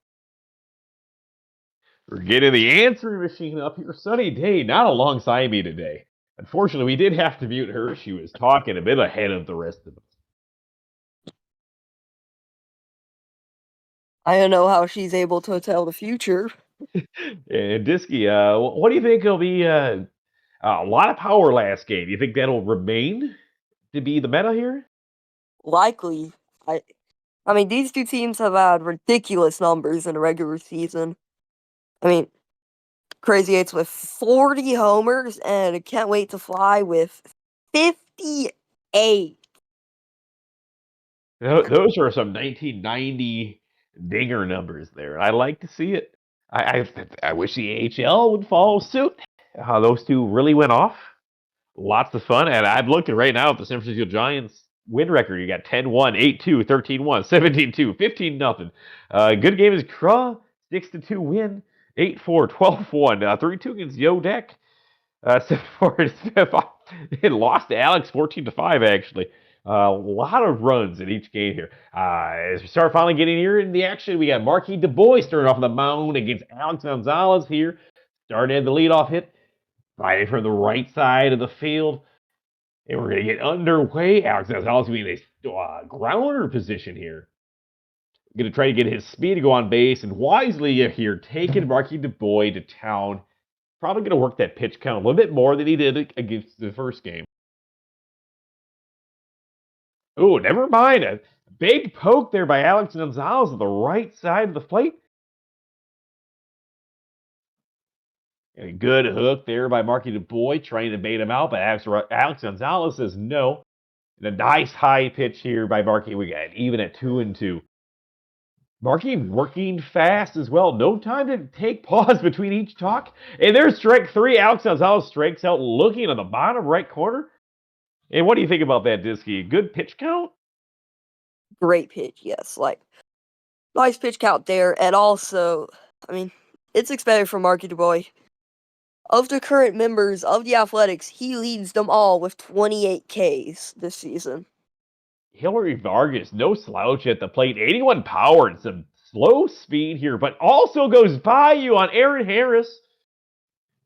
We're getting the answering machine up here. Sunny day, not alongside me today. Unfortunately, we did have to mute her. She was talking a bit ahead of the rest of us. I don't know how she's able to tell the future. And Disky, what do you think will be a lot of power last game? You think that'll remain to be the meta here? Likely. I mean, these two teams have had ridiculous numbers in the regular season. I mean, Crazy8s with 40 homers and CantWait2Fly with 58. Those are some 1990 dinger numbers there. I like to see it. I wish the AHL would follow suit. Those two really went off. Lots of fun. And I'm looking right now at the San Francisco Giants win record. You got 10-1, 8-2, 13-1, 17-2, 15-0. Good game is Craw, 6-2 win, 8-4, 12-1. 3-2 against Yodek. 7-4. It lost to Alex 14-5, actually. A lot of runs in each game here. As we start finally getting here in the action, we got Marquis Du Bois starting off the mound against Alex Gonzalez here. Starting the leadoff hit. Right from the right side of the field. And we're going to get underway. Alex Gonzalez being a grounder position here. Going to try to get his speed to go on base. And wisely here, taking Marquis Du Bois to town. Probably going to work that pitch count a little bit more than he did against the first game. Oh, never mind. A big poke there by Alex Gonzalez on the right side of the plate. And a good hook there by Marquis Du Bois, trying to bait him out, but Alex Gonzalez says no. And a nice high pitch here by Marquis. We got even at 2-2. Marquis working fast as well. No time to take pause between each talk. And there's strike 3. Alex Gonzalez strikes out, looking on the bottom right corner. And what do you think about that, Disky? Good pitch count? Great pitch, yes. Nice pitch count there. And also, I mean, it's expected from Marquis Du Bois. Of the current members of the Athletics, he leads them all with 28 Ks this season. Hillary Vargas, no slouch at the plate. 81 power and some slow speed here, but also goes by you on Aaron Harris.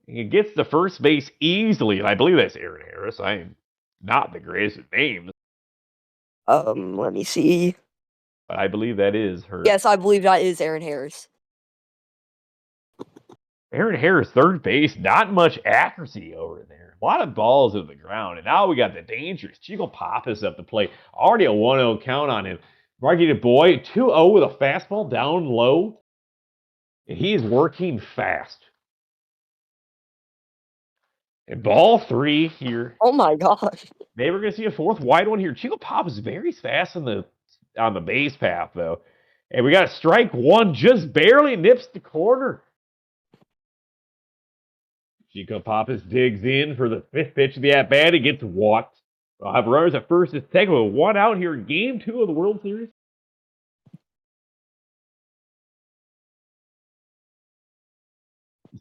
He gets the first base easily, and I believe that's Aaron Harris. I am not the greatest at names, Let me see. but I believe that is her. Yes, I believe that is Aaron Harris. Aaron Harris, third base, not much accuracy over there. A lot of balls to the ground. And now we got the dangerous Chico Pappas up the plate. Already a 1-0 count on him. Marquis Du Bois, 2-0 with a fastball down low. And he is working fast. And ball 3 here. Oh my gosh. Maybe we're going to see a fourth wide one here. Chico Pappas very fast on the base path, though. And we got a strike 1, just barely nips the corner. Chico Pappas digs in for the 5th pitch of the at-bat. He gets walked. We'll have runners at first and second with 1 out here in Game 2 of the World Series.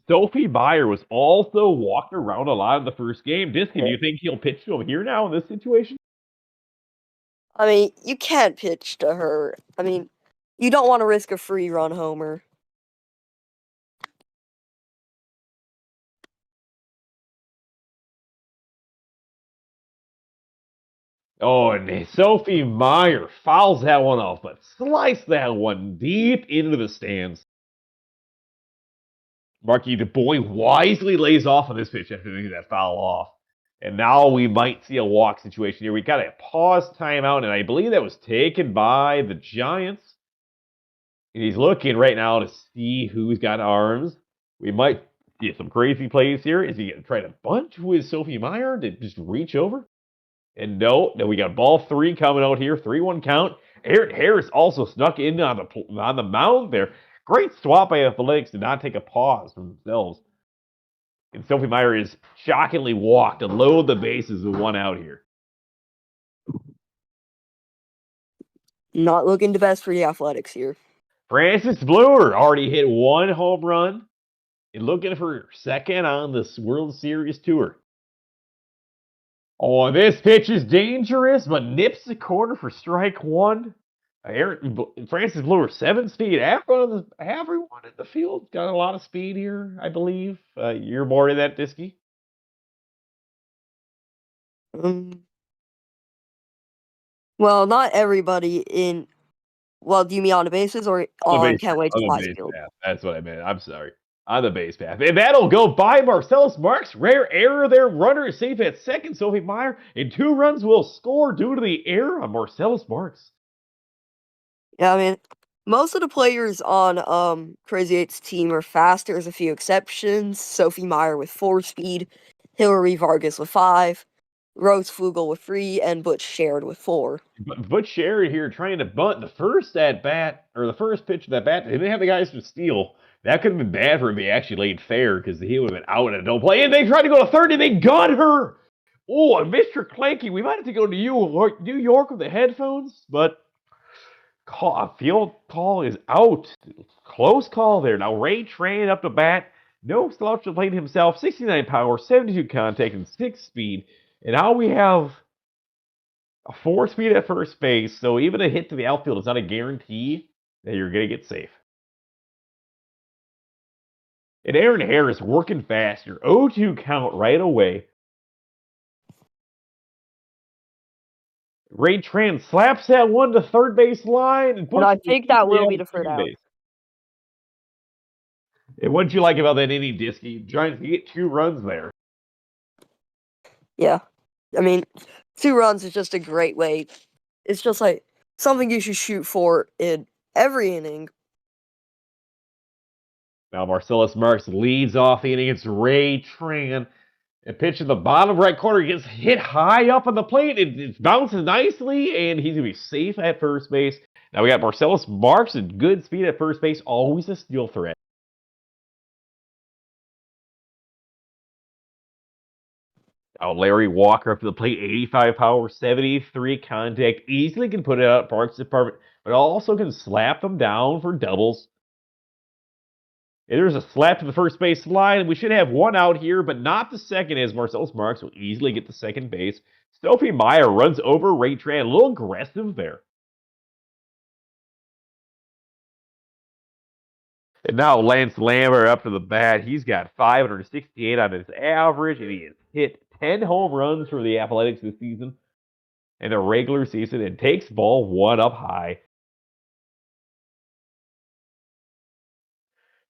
Sophie Meyer was also walked around a lot in the first game. Disky, do you think he'll pitch to him here now in this situation? I mean, you can't pitch to her. I mean, you don't want to risk a free run homer. Oh, and Sophie Meyer fouls that one off, but sliced that one deep into the stands. Marky Du Bois wisely lays off on this pitch after getting that foul off. And now we might see a walk situation here. We got a pause timeout, and I believe that was taken by the Giants. And he's looking right now to see who's got arms. We might get some crazy plays here. Is he going to try to bunt with Sophie Meyer to just reach over? And no, we got ball 3 coming out here. 3-1 count. Aaron Harris also snuck in on the mound there. Great swap by Athletics to not take a pause from themselves. And Sophie Meyer is shockingly walked to load the bases with 1 out here. Not looking the best for the Athletics here. Francis Bluer already hit 1 home run and looking for second on this World Series tour. Oh, this pitch is dangerous, but nips the corner for strike 1. Francis Bluer, 7 speed. Everyone in the field got a lot of speed here, I believe. You're more in that, Disky? Well, not everybody in. Well, do you mean on the bases or on CantWait2Fly field? That's what I meant. I'm sorry. On the base path. And that'll go by Marcellus Marks. Rare error there. Runner is safe at second. Sophie Meyer. And 2 runs will score due to the error on Marcellus Marks. Yeah, I mean, most of the players on Crazy8's team are fast. There's a few exceptions. Sophie Meyer with 4 speed, Hillary Vargas with 5, Rose Flugel with 3, and Butch Sherrod with 4. Butch Sherrod here trying to bunt the first at bat, or the first pitch of that bat. They didn't have the guys to steal. That could have been bad for him if they actually laid fair, because he would have been out and no play. And they tried to go to third, and they got her. Oh, and Mr. Clanky, we might have to go to New York with the headphones, but field call is out. Close call there. Now Ray Tran up to bat. No slouch to plate himself. 69 power, 72 contact, and 6 speed. And now we have a 4 speed at first base. So even a hit to the outfield is not a guarantee that you're going to get safe. And Aaron Harris working fast. Your 0-2 count right away. Ray Tran slaps that one to third base line. And I think that will be the third out. And what'd you like about that inning, Disky? Giants get 2 runs there. Yeah. I mean, 2 runs is just a great way. It's just like something you should shoot for in every inning. Now Marcellus Marks leads off the inning. It's Ray Tran. A pitch in the bottom right corner gets hit high up on the plate. It bounces nicely, and he's going to be safe at first base. Now we got Marcellus Marks at good speed at first base, always a steal threat. Now Larry Walker up to the plate, 85 power, 73 contact. Easily can put it out Parks Department, but also can slap them down for doubles. And there's a slap to the first base line. We should have 1 out here, but not the second, as Marcellus Marks will easily get to second base. Sophie Meyer runs over Ray Tran. A little aggressive there. And now Lance Lambert up to the bat. He's got 568 on his average, and he has hit 10 home runs for the Athletics this season in the regular season, and takes ball 1 up high.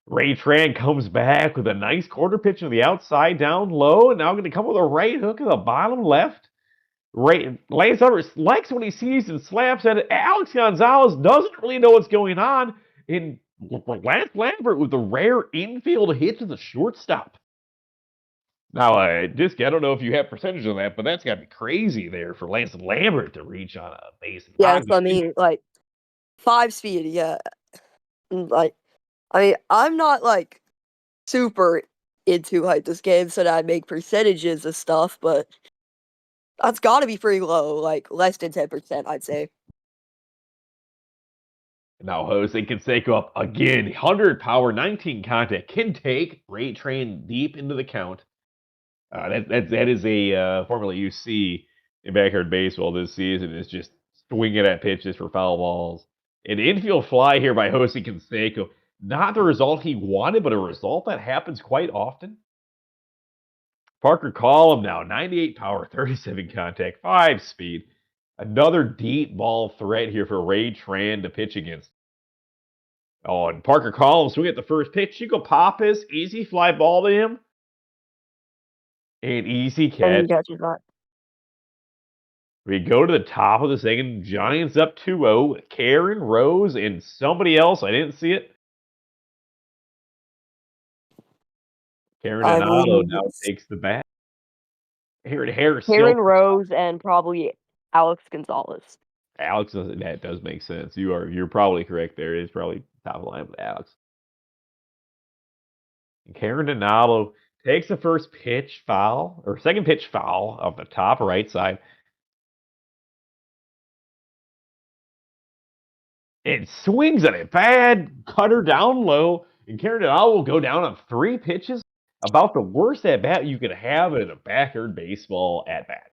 Ray Tran comes back with a nice quarter pitch on the outside down low, and now going to come with a right hook in the bottom left. Lance Lambert likes what he sees and slaps at it. Alex Gonzalez doesn't really know what's going on. And Lance Lambert with the rare infield hit to the shortstop. Now, Disky, I don't know if you have percentage on that, but that's got to be crazy there for Lance Lambert to reach on a base. Yes, I mean, like, 5 speed, yeah. Like, I mean, I'm not, like, super into like this game so that I make percentages of stuff, but that's got to be pretty low, like less than 10%, I'd say. Now Jose Canseco up again. 100 power, 19 contact. Can take Ray Train deep into the count. That is a formula you see in backyard baseball this season, is just swinging at pitches for foul balls. An infield fly here by Jose Canseco. Not the result he wanted, but a result that happens quite often. Parker Collum now, 98 power, 37 contact, 5 speed. Another deep ball threat here for Ray Tran to pitch against. Oh, and Parker Collum swing at the first pitch. Chico Pappas, easy fly ball to him. An easy And he catch. catches that. We go to the top of the second. Giants up 2-0. Karen Rose and somebody else. I didn't see it. Karen I Donato believe now it's takes the bat. Aaron Harris Karen still. Rose and probably Alex Gonzalez. Alex, that does make sense. You're probably correct there. It is probably top of the line with Alex. And Karen Donato takes the first pitch foul, or second pitch foul of the top right side. It swings at it bad, cutter down low, and Karen Donato will go down on 3 pitches. About the worst at bat you could have in a backyard baseball at bat.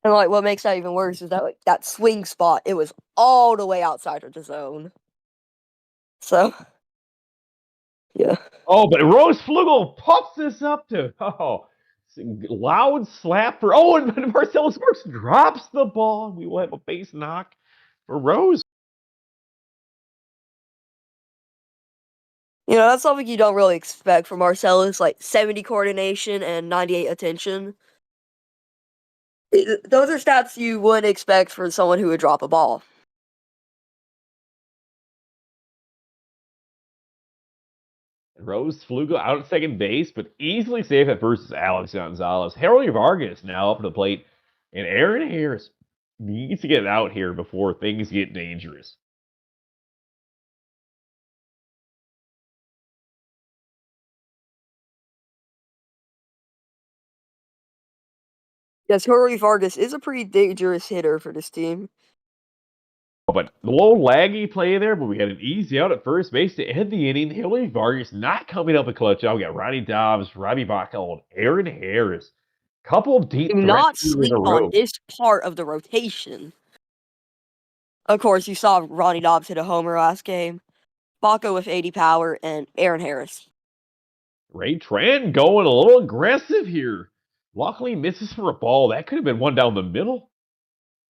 And like what makes that even worse is that like that swing spot, it was all the way outside of the zone. So yeah. Oh, but Rose Flugel pops this up to loud slap for and Marcellus Marks drops the ball. We will have a base knock for Rose. You know, that's something you don't really expect from Marcellus, like 70 coordination and 98 attention. Those are stats you wouldn't expect for someone who would drop a ball. Rose Flugel out at second base, but easily safe at first is Alex Gonzalez. Harold Vargas now up to the plate, and Aaron Harris needs to get out here before things get dangerous. Yes, Jorge Vargas is a pretty dangerous hitter for this team. But the little laggy play there, but we had an easy out at first base to end the inning. Hilary Vargas not coming up a clutch out. We got Ronnie Dobbs, Robbie Bacall, and Aaron Harris. Couple of deep Do threats not in sleep a on row. this part of the rotation. Of course, you saw Ronnie Dobbs hit a homer last game. Baco with 80 power, and Aaron Harris. Ray Tran going a little aggressive here. Luckily misses for a ball. That could have been one down the middle.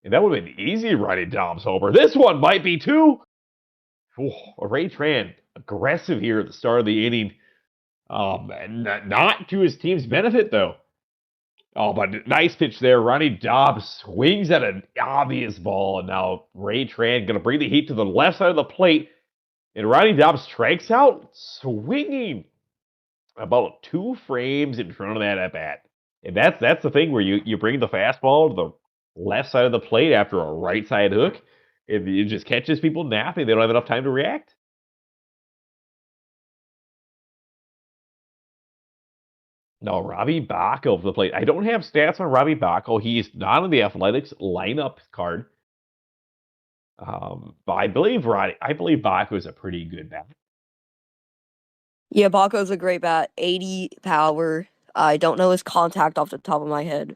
And that would have been easy, Ronnie Dobbs homer. This one might be two. Ray Tran aggressive here at the start of the inning. Not to his team's benefit, though. Oh, but nice pitch there. Ronnie Dobbs swings at an obvious ball, and now Ray Tran going to bring the heat to the left side of the plate. And Ronnie Dobbs strikes out, swinging about 2 frames in front of that at bat. And that's the thing where you bring the fastball to the left side of the plate after a right side hook, and it just catches people napping. They don't have enough time to react. No, Robbie Bacco for the plate. I don't have stats on Robbie Bacco. He's not on the Athletics lineup card. But I believe Bacco is a pretty good bat. Yeah, Baco's a great bat. 80 power. I don't know his contact off the top of my head.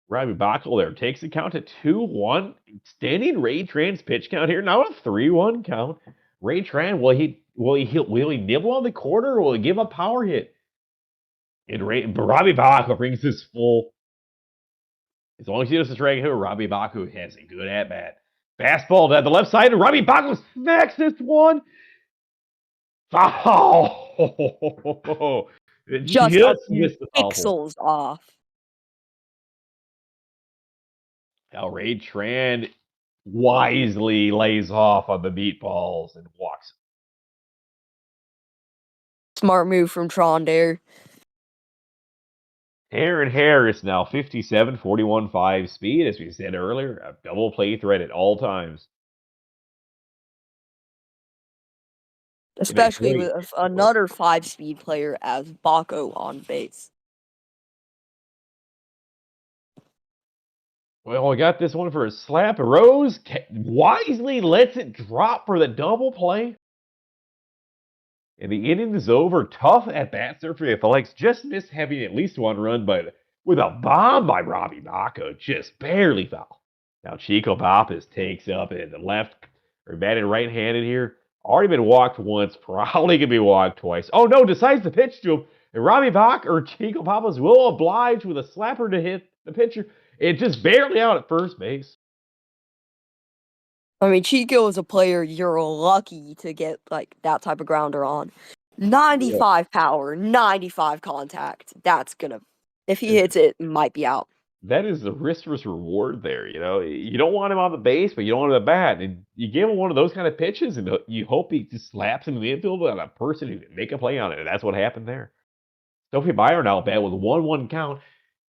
Robbie Bacco there takes the count to 2-1. Extending Ray Tran's pitch count here. Now a 3-1 count. Ray Tran, will he nibble on the corner, or will he give a power hit? And Robbie Bacco brings this full. As long as he doesn't strike out, Robbie Bacco has a good at bat. Fastball to the left side, and Robbie Bacco smacks this one. Foul! Just a few missed the foul pole. pixels off. Now Ray Tran wisely lays off on the meatballs and walks. Smart move from Tron there. Aaron Harris now 57, 41.5 speed, as we said earlier, a double play threat at all times. especially great. with another 5-speed player as Baco on base. Well, we got this one for a slap. Rose wisely lets it drop for the double play. And the inning is over. Tough at bat there for the Athletics. Just missed having at least one run, but with a bomb by Robbie Baco, just barely foul. Now Chico Pappas takes up at the left, or batted right-handed here. Already been walked once, probably gonna be walked twice. Oh no, decides to pitch to him. And Robbie Bach or Chico Pappas will oblige with a slapper to hit the pitcher. It just barely out at first base. I mean, Chico is a player you're lucky to get like that type of grounder on. 95 power, 95 contact. That's gonna, if he hits it, might be out. That is the risk versus reward there. You don't want him on the base, but you don't want him at the bat. And you give him one of those kind of pitches, and you hope he just slaps into the infield on a person who can make a play on it. And that's what happened there. Sophie Meyer now bat with 1-1 count.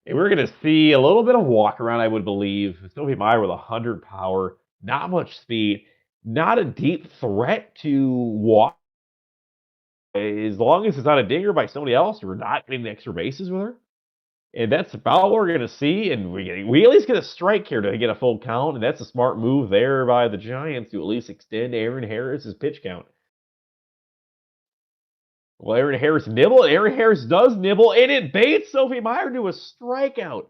And we're going to see a little bit of walk around, I would believe. Sophie Meyer with 100 power, not much speed, not a deep threat to walk. As long as it's not a dinger by somebody else, we're not getting extra bases with her. And that's about what we're going to see. And we at least get a strike here to get a full count. And that's a smart move there by the Giants to at least extend Aaron Harris's pitch count. Well, Aaron Harris nibble. Aaron Harris does nibble. And it baits Sophie Meyer to a strikeout.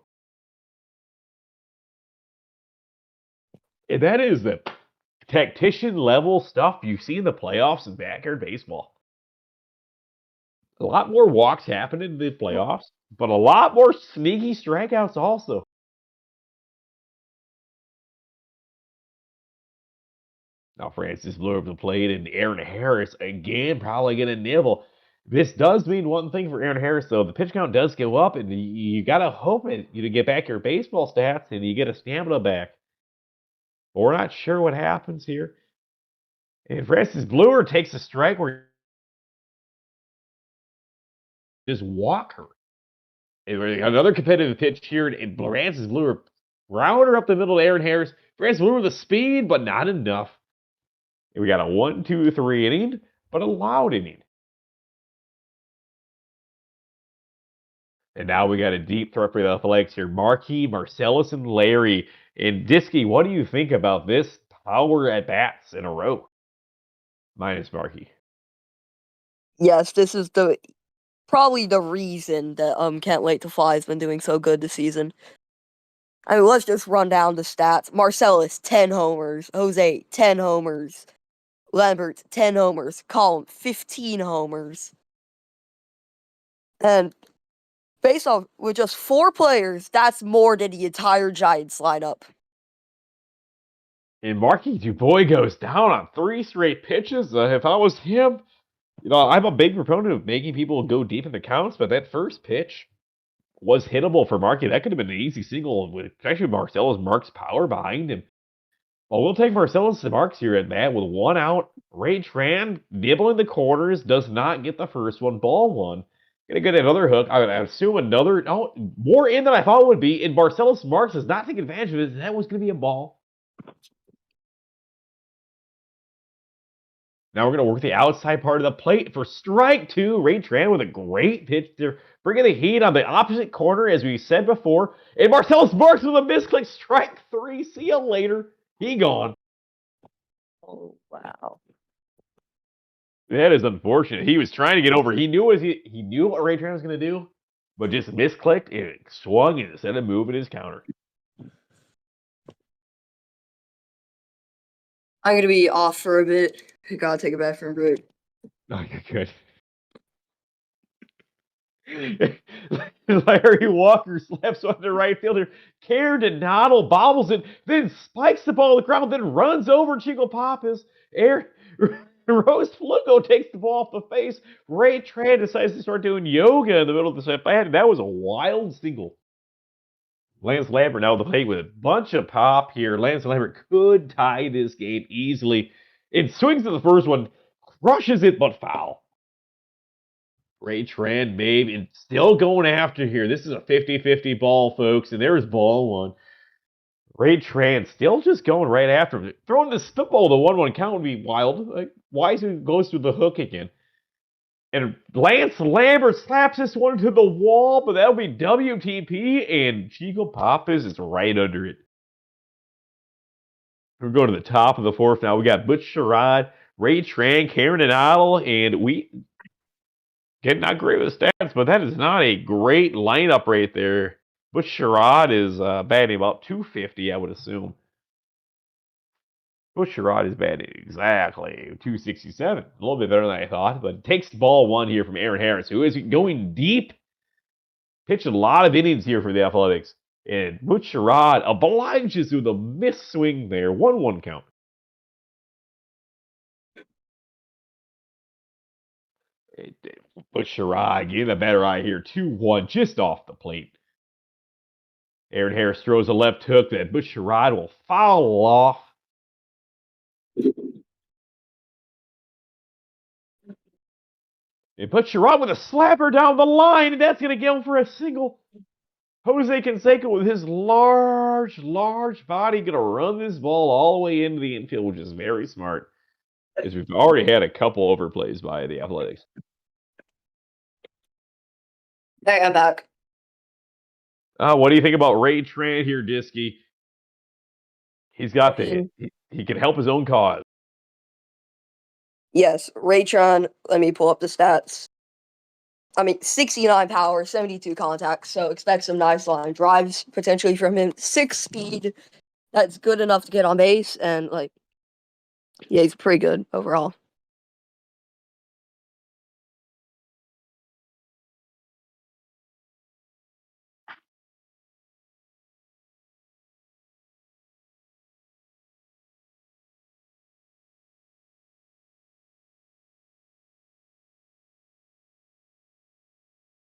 And that is the tactician level stuff you see in the playoffs in backyard baseball. A lot more walks happen in the playoffs, but a lot more sneaky strikeouts also. Now Francis blew up the plate, and Aaron Harris again probably going to nibble. This does mean one thing for Aaron Harris, though. The pitch count does go up, and you got to hope you to get back your baseball stats, and you get a stamina back. But we're not sure what happens here. And Francis Bluer takes a strike where just walk her. Another competitive pitch here, and Francis Bluer rounder up the middle to Aaron Harris. Francis Bluer with the speed, but not enough. And we got a 1-2-3 inning, but a loud inning. And now we got a deep threat for the Athletics here. Markey, Marcellus, and Larry. And Diskey, what do you think about this power at bats in a row? Minus Markey. Yes, this is probably the reason that CantWait2Fly has been doing so good this season. I mean, let's just run down the stats. Marcellus, 10 homers. Jose, 10 homers. Lambert, 10 homers. Colin, 15 homers. And based off with just 4 players, that's more than the entire Giants lineup. And Markey Dubois goes down on 3 straight pitches. If I was him, I'm a big proponent of making people go deep in the counts, but that first pitch was hittable for Markey. That could have been an easy single, with especially Marcellus Marks' power behind him. Well, we'll take Marcellus Marks here at bat with 1 out. Ray Tran nibbling the corners, does not get the first one. Ball 1. Gonna get another hook. I assume another, more in than I thought it would be. And Marcellus Marks does not take advantage of it. That was going to be a ball. Now we're going to work the outside part of the plate for strike 2. Ray Tran with a great pitch there, bringing the heat on the opposite corner, as we said before. And Marcellus Marks with a misclick. Strike 3. See you later. He gone. Oh, wow. That is unfortunate. He was trying to get over. He knew what Ray Tran was going to do, but just misclicked and it swung instead of moving his counter. I'm going to be off for a bit. I gotta take a bathroom break. Okay, good. Larry Walker slaps on the right fielder. Care to Noddle bobbles it, then spikes the ball to the ground, then runs over Chico Pappas. Rose Flugo takes the ball off the face. Ray Tran decides to start doing yoga in the middle of the set. That was a wild single. Lance Lambert now at the plate with a bunch of pop here. Lance Lambert could tie this game easily. It swings to the first one, crushes it, but foul. Ray Tran, babe, and still going after here. This is a 50-50 ball, folks, and there's ball 1. Ray Tran still just going right after him. Throwing this football, the 1-1 count would be wild. Like, Wiseman goes through the hook again. And Lance Lambert slaps this one to the wall, but that'll be WTP, and Chico Pappas is right under it. We're going to the top of the fourth now. We got Butch Sherrod, Ray Tran, Karen and Idle, and we get not great with stats, but that is not a great lineup right there. Butch Sherrod is batting about 250, I would assume. Butch Sherrod is batting exactly 267. A little bit better than I thought, but takes ball one here from Aaron Harris, who is going deep. Pitching a lot of innings here for the Athletics. And Butch Sherrod obliges with a miss swing there. 1-1 count. Butch Sherrod getting a better eye here. 2-1 just off the plate. Aaron Harris throws a left hook that Butch Sherrod will foul off. And Butch Sherrod with a slapper down the line, and that's going to get him for a single. Jose Canseco with his large body going to run this ball all the way into the infield, which is very smart, as we've already had a couple overplays by the Athletics. Hey, I'm back. What do you think about Ray Tran here, Diskey? He's got the hit. He can help his own cause. Yes, Raytron, let me pull up the stats. 69 power, 72 contacts, so expect some nice line drives potentially from him. 6 speed, that's good enough to get on base, and yeah, he's pretty good overall.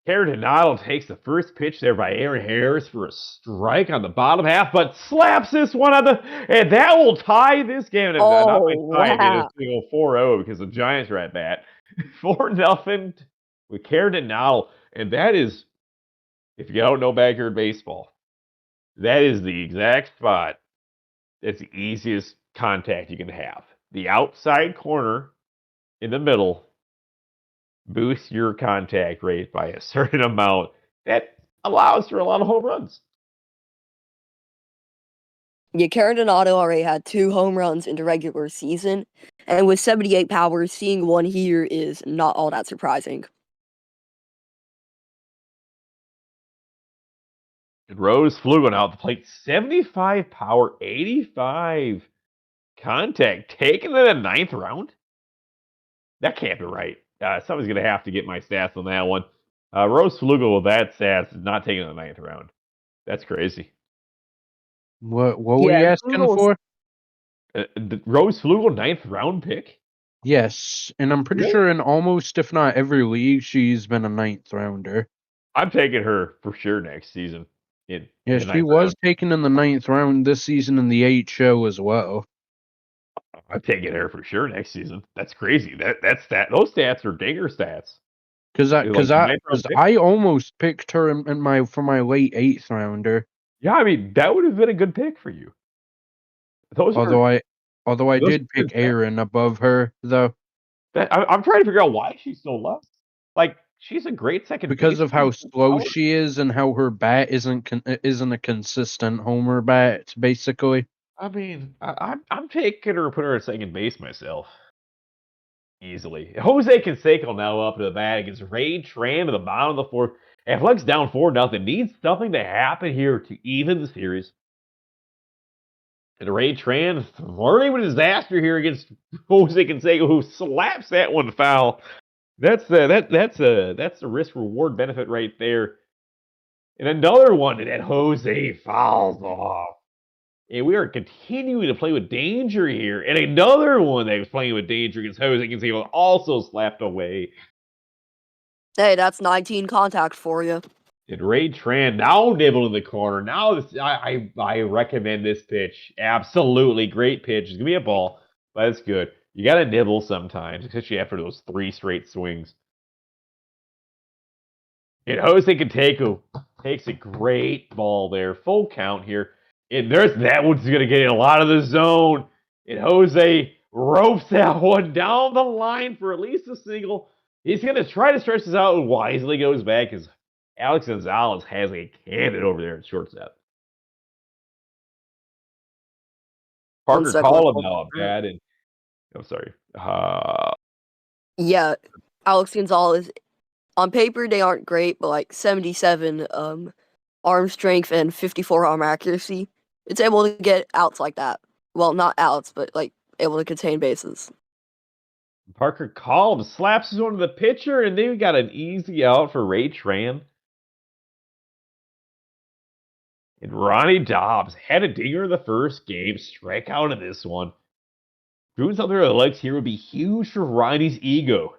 Karen Donato takes the first pitch there by Aaron Harris for a strike on the bottom half, but slaps this one on the, and that will tie this game. Not tie it, Wow. it's 4-0 because the Giants are at bat. 4-0 with Karen Donato, and that is, if you don't know backyard baseball, that is the exact spot that's the easiest contact you can have. The outside corner in the middle boost your contact rate by a certain amount. That allows for a lot of home runs. Yeah, Karen Donato already had 2 home runs in the regular season, and with 78 power, seeing one here is not all that surprising. And Rose Flugen out the plate, 75 power, 85 contact, taken in the 9th round? That can't be right. Somebody's going to have to get my stats on that one. Rose Flugen with that stats is not taken in the 9th round. That's crazy. What were you asking for? The Rose Flugen 9th round pick? Yes, and I'm pretty sure in almost, if not every league, she's been a 9th rounder. I'm taking her for sure next season. Yeah, she was taken in the 9th round this season in the 8th show as well. I'm taking her for sure next season. That's crazy. Those stats are dinger stats. Because I almost picked her for my late 8th rounder. Yeah, I mean that would have been a good pick for you. Although I did pick Aaron above her though. I'm trying to figure out why she's so low. Like she's a great second because of how slow she is and how her bat isn't a consistent homer bat. Basically, I mean, I'm taking her and put her at second base myself. Easily. Jose Canseco now up to the bat against Ray Tran at the bottom of the 4th. Athletics down 4-0. Needs something to happen here to even the series. And Ray Tran flirting with disaster here against Jose Canseco, who slaps that one foul. That's a risk reward benefit right there. And another one that Jose fouls off. And we are continuing to play with danger here. And another one that was playing with danger against Jose Canseco also slapped away. Hey, that's 19 contact for you. And Ray Tran now nibbled in the corner. Now I recommend this pitch. Absolutely great pitch. It's going to be a ball, but it's good. You got to nibble sometimes, especially after those 3 straight swings. And Jose Canseco takes a great ball there. Full count here. And that one's going to get in a lot of the zone. And Jose ropes that one down the line for at least a single. He's going to try to stretch this out and wisely goes back as Alex Gonzalez has a cannon over there at shortstop. Parker called him now up bad, and I'm sorry. Yeah, Alex Gonzalez. On paper, they aren't great, but like 77 arm strength and 54 arm accuracy, it's able to get outs like that. Well, not outs, but like able to contain bases. Parker called, slaps his one to the pitcher, and then we got an easy out for Ray Tran. And Ronnie Dobbs had a dinger in the first game, strikeout in this one. Doing something with the legs here would be huge for Ronnie's ego.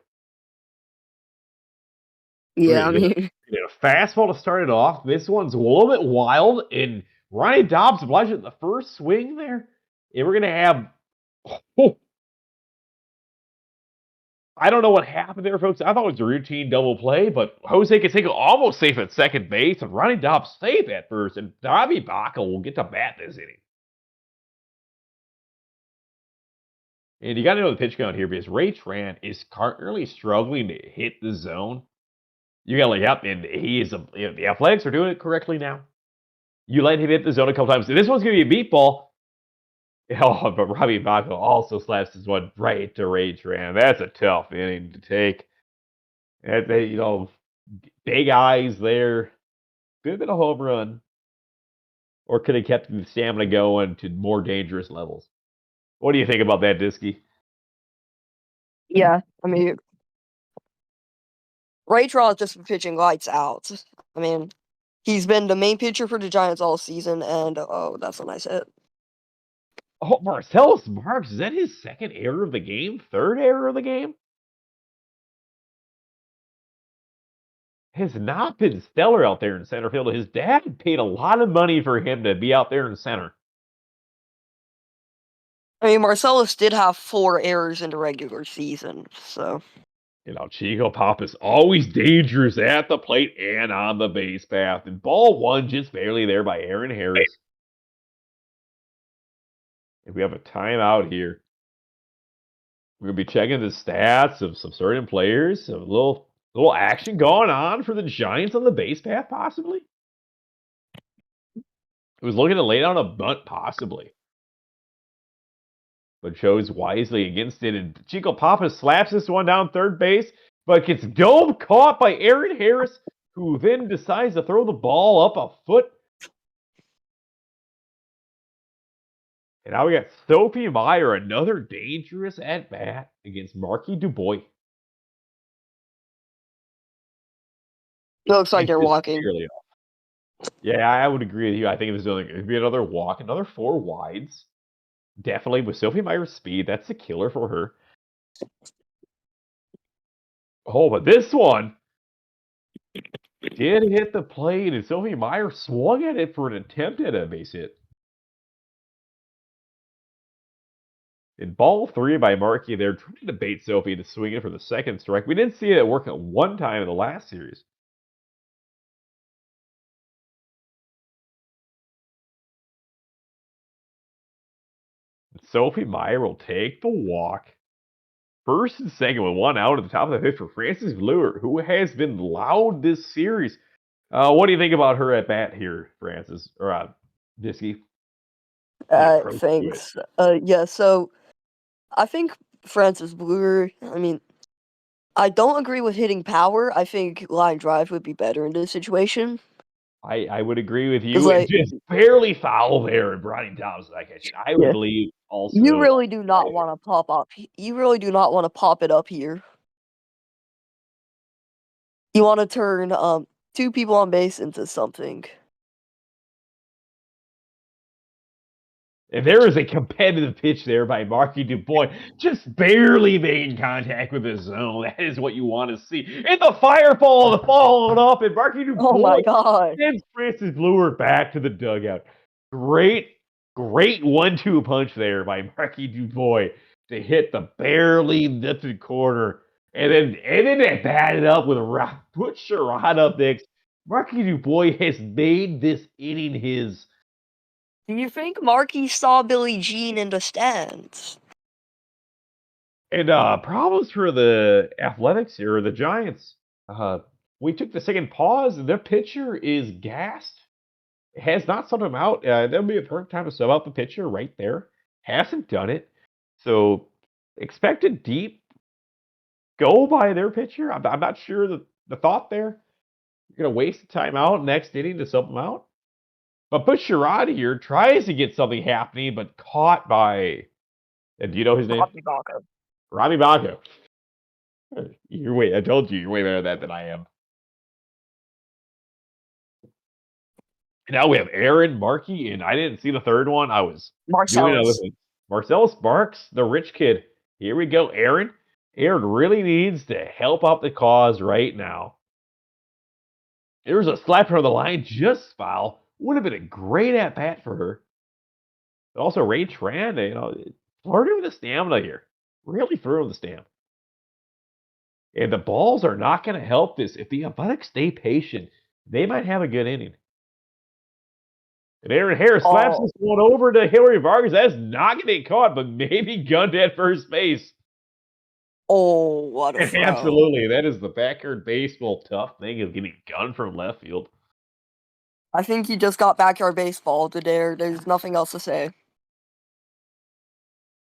Yeah, I mean, A fastball to start it off. This one's a little bit wild, and Ronnie Dobbs obliged at the first swing there. And we're gonna have. Oh, I don't know what happened there, folks. I thought it was a routine double play, but Jose Canseco almost safe at second base, and Ronnie Dobbs safe at first, and Davi Baca will get to bat this inning. And you got to know the pitch count here because Ray Tran is currently struggling to hit the zone. You got to like, and he is the Athletics are doing it correctly now. You let him hit the zone a couple times. And this one's going to be a beat ball. Oh, but Robbie Baca also slaps his one right to Ray Tran. That's a tough inning to take. And they, big eyes there. Could have been a home run. Or could have kept the stamina going to more dangerous levels. What do you think about that, Diskey? yeah, I mean, Ray Tran has just been pitching lights out. I mean, he's been the main pitcher for the Giants all season, and oh, that's a nice hit. Oh, Marcellus Marks, is that his second error of the game? Third error of the game? Has not been stellar out there in center field. His dad paid a lot of money for him to be out there in center. I mean, Marcellus did have 4 errors in the regular season, so. Chico Pop is always dangerous at the plate and on the base path. And ball one just barely there by Aaron Harris. If we have a timeout here, we're going to be checking the stats of some certain players. A little action going on for the Giants on the base path, possibly. It was looking to lay down a bunt, possibly. But chose wisely against it. And Chico Papa slaps this one down third base, but gets dome caught by Aaron Harris, who then decides to throw the ball up a foot. And now we got Sophie Meyer, another dangerous at-bat against Marky Dubois. Looks like they're walking. Yeah, I would agree with you. I think it'd be another walk, another 4 wides. Definitely with Sophie Meyer's speed, that's a killer for her. Oh, but this one did hit the plate, and Sophie Meyer swung at it for an attempt at a base hit. In ball 3 by Markey, they're trying to bait Sophie to swing it for the second strike. We didn't see it work at one time in the last series. Sophie Meyer will take the walk. First and second with 1 out at the top of the 5th for Frances Bluer, who has been loud this series. What do you think about her at bat here, Francis? Or Diskey? Thanks. Yeah, so I think Frances Bluer, I mean, I don't agree with hitting power. I think line drive would be better in this situation. I would agree with you. Like, just barely foul there and Bronny Dobbs that catch it. I would believe also. You really do not want to pop up. You really do not want to pop it up here. You want to turn 2 people on base into something. And there is a competitive pitch there by Marky Dubois, just barely making contact with the zone. That is what you want to see. And the fireball followed up, and Marky Dubois Oh my god! sends Francis Bluer back to the dugout. Great 1-2 punch there by Marky Dubois to hit the barely lifted corner, and then they batted up with a put Sherrod up next. Marky Dubois has made this inning his. Do you think Markey saw Billie Jean in the stands? And problems for the Athletics or the Giants. We took the second pause, and their pitcher is gassed. Has not subbed him out. That'll be a perfect time to sub out the pitcher right there. Hasn't done it. So expect a deep go by their pitcher. I'm not sure the thought there. You're going to waste the timeout next inning to sub him out. But Busharati here tries to get something happening, but caught by. And do you know his name? Robbie Baco. Robbie Baco. I told you, you're way better at that than I am. Now we have Aaron, Markey, and I didn't see the third one. I was doing other Marcellus. things. Marcellus Sparks, the rich kid. Here we go, Aaron. Aaron really needs to help out the cause right now. There was a slapper on the line, just foul. Would have been a great at bat for her. But also Ray Tran, flirting with the stamina here. Really throwing the stamp. And the balls are not going to help this. If the Athletics stay patient, they might have a good inning. And Aaron Harris slaps this one over to Hillary Vargas. That's not going to get caught, but maybe gunned at first base. Oh, what a throw. Absolutely. That is the backyard baseball tough thing of getting gunned from left field. I think he just got backyard baseball to there. There's nothing else to say.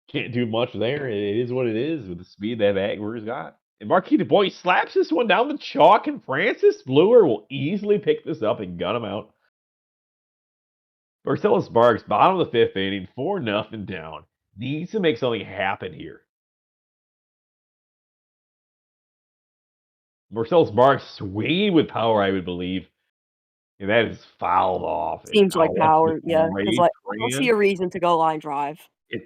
Can't do much there. It is what it is with the speed that Agler's got. And Marquis Du Bois slaps this one down the chalk, and Francis Bluer will easily pick this up and gun him out. Marcellus Sparks, bottom of the fifth inning, 4-0 down. Needs to make something happen here. Marcellus Sparks swinging with power, I would believe. And that is fouled off. Seems like power, yeah. Because I don't see a reason to go line drive.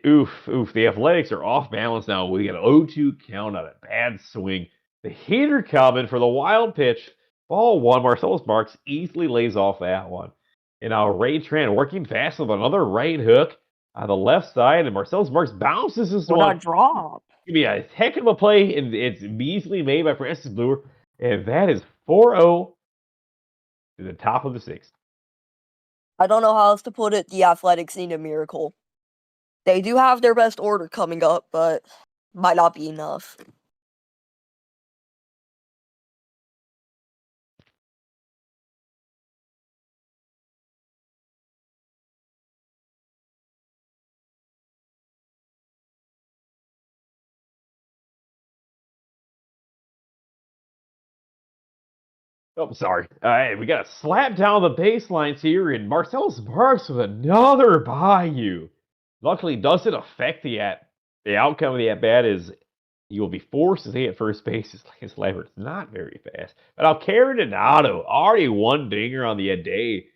Oof. The Athletics are off balance now. We got an 0-2 count on a bad swing. The hitter coming for the wild pitch. Ball one. Marcellus Sparks easily lays off that one. And now Ray Tran working fast with another right hook on the left side. And Marcellus Sparks bounces this one. What a drop. Give me a heck of a play. And it's easily made by Francis Bluer. And that is 4-0 to the top of the sixth. I don't know how else to put it. The Athletics need a miracle. They do have their best order coming up, but might not be enough. Oh, sorry. We got to slap down the baselines here, and Marcellus Sparks with another Bayou. Luckily, doesn't affect the outcome of the at-bat is he will be forced to stay at first base. His lever. It's not very fast. But Alcaro Donato, already one dinger on the day.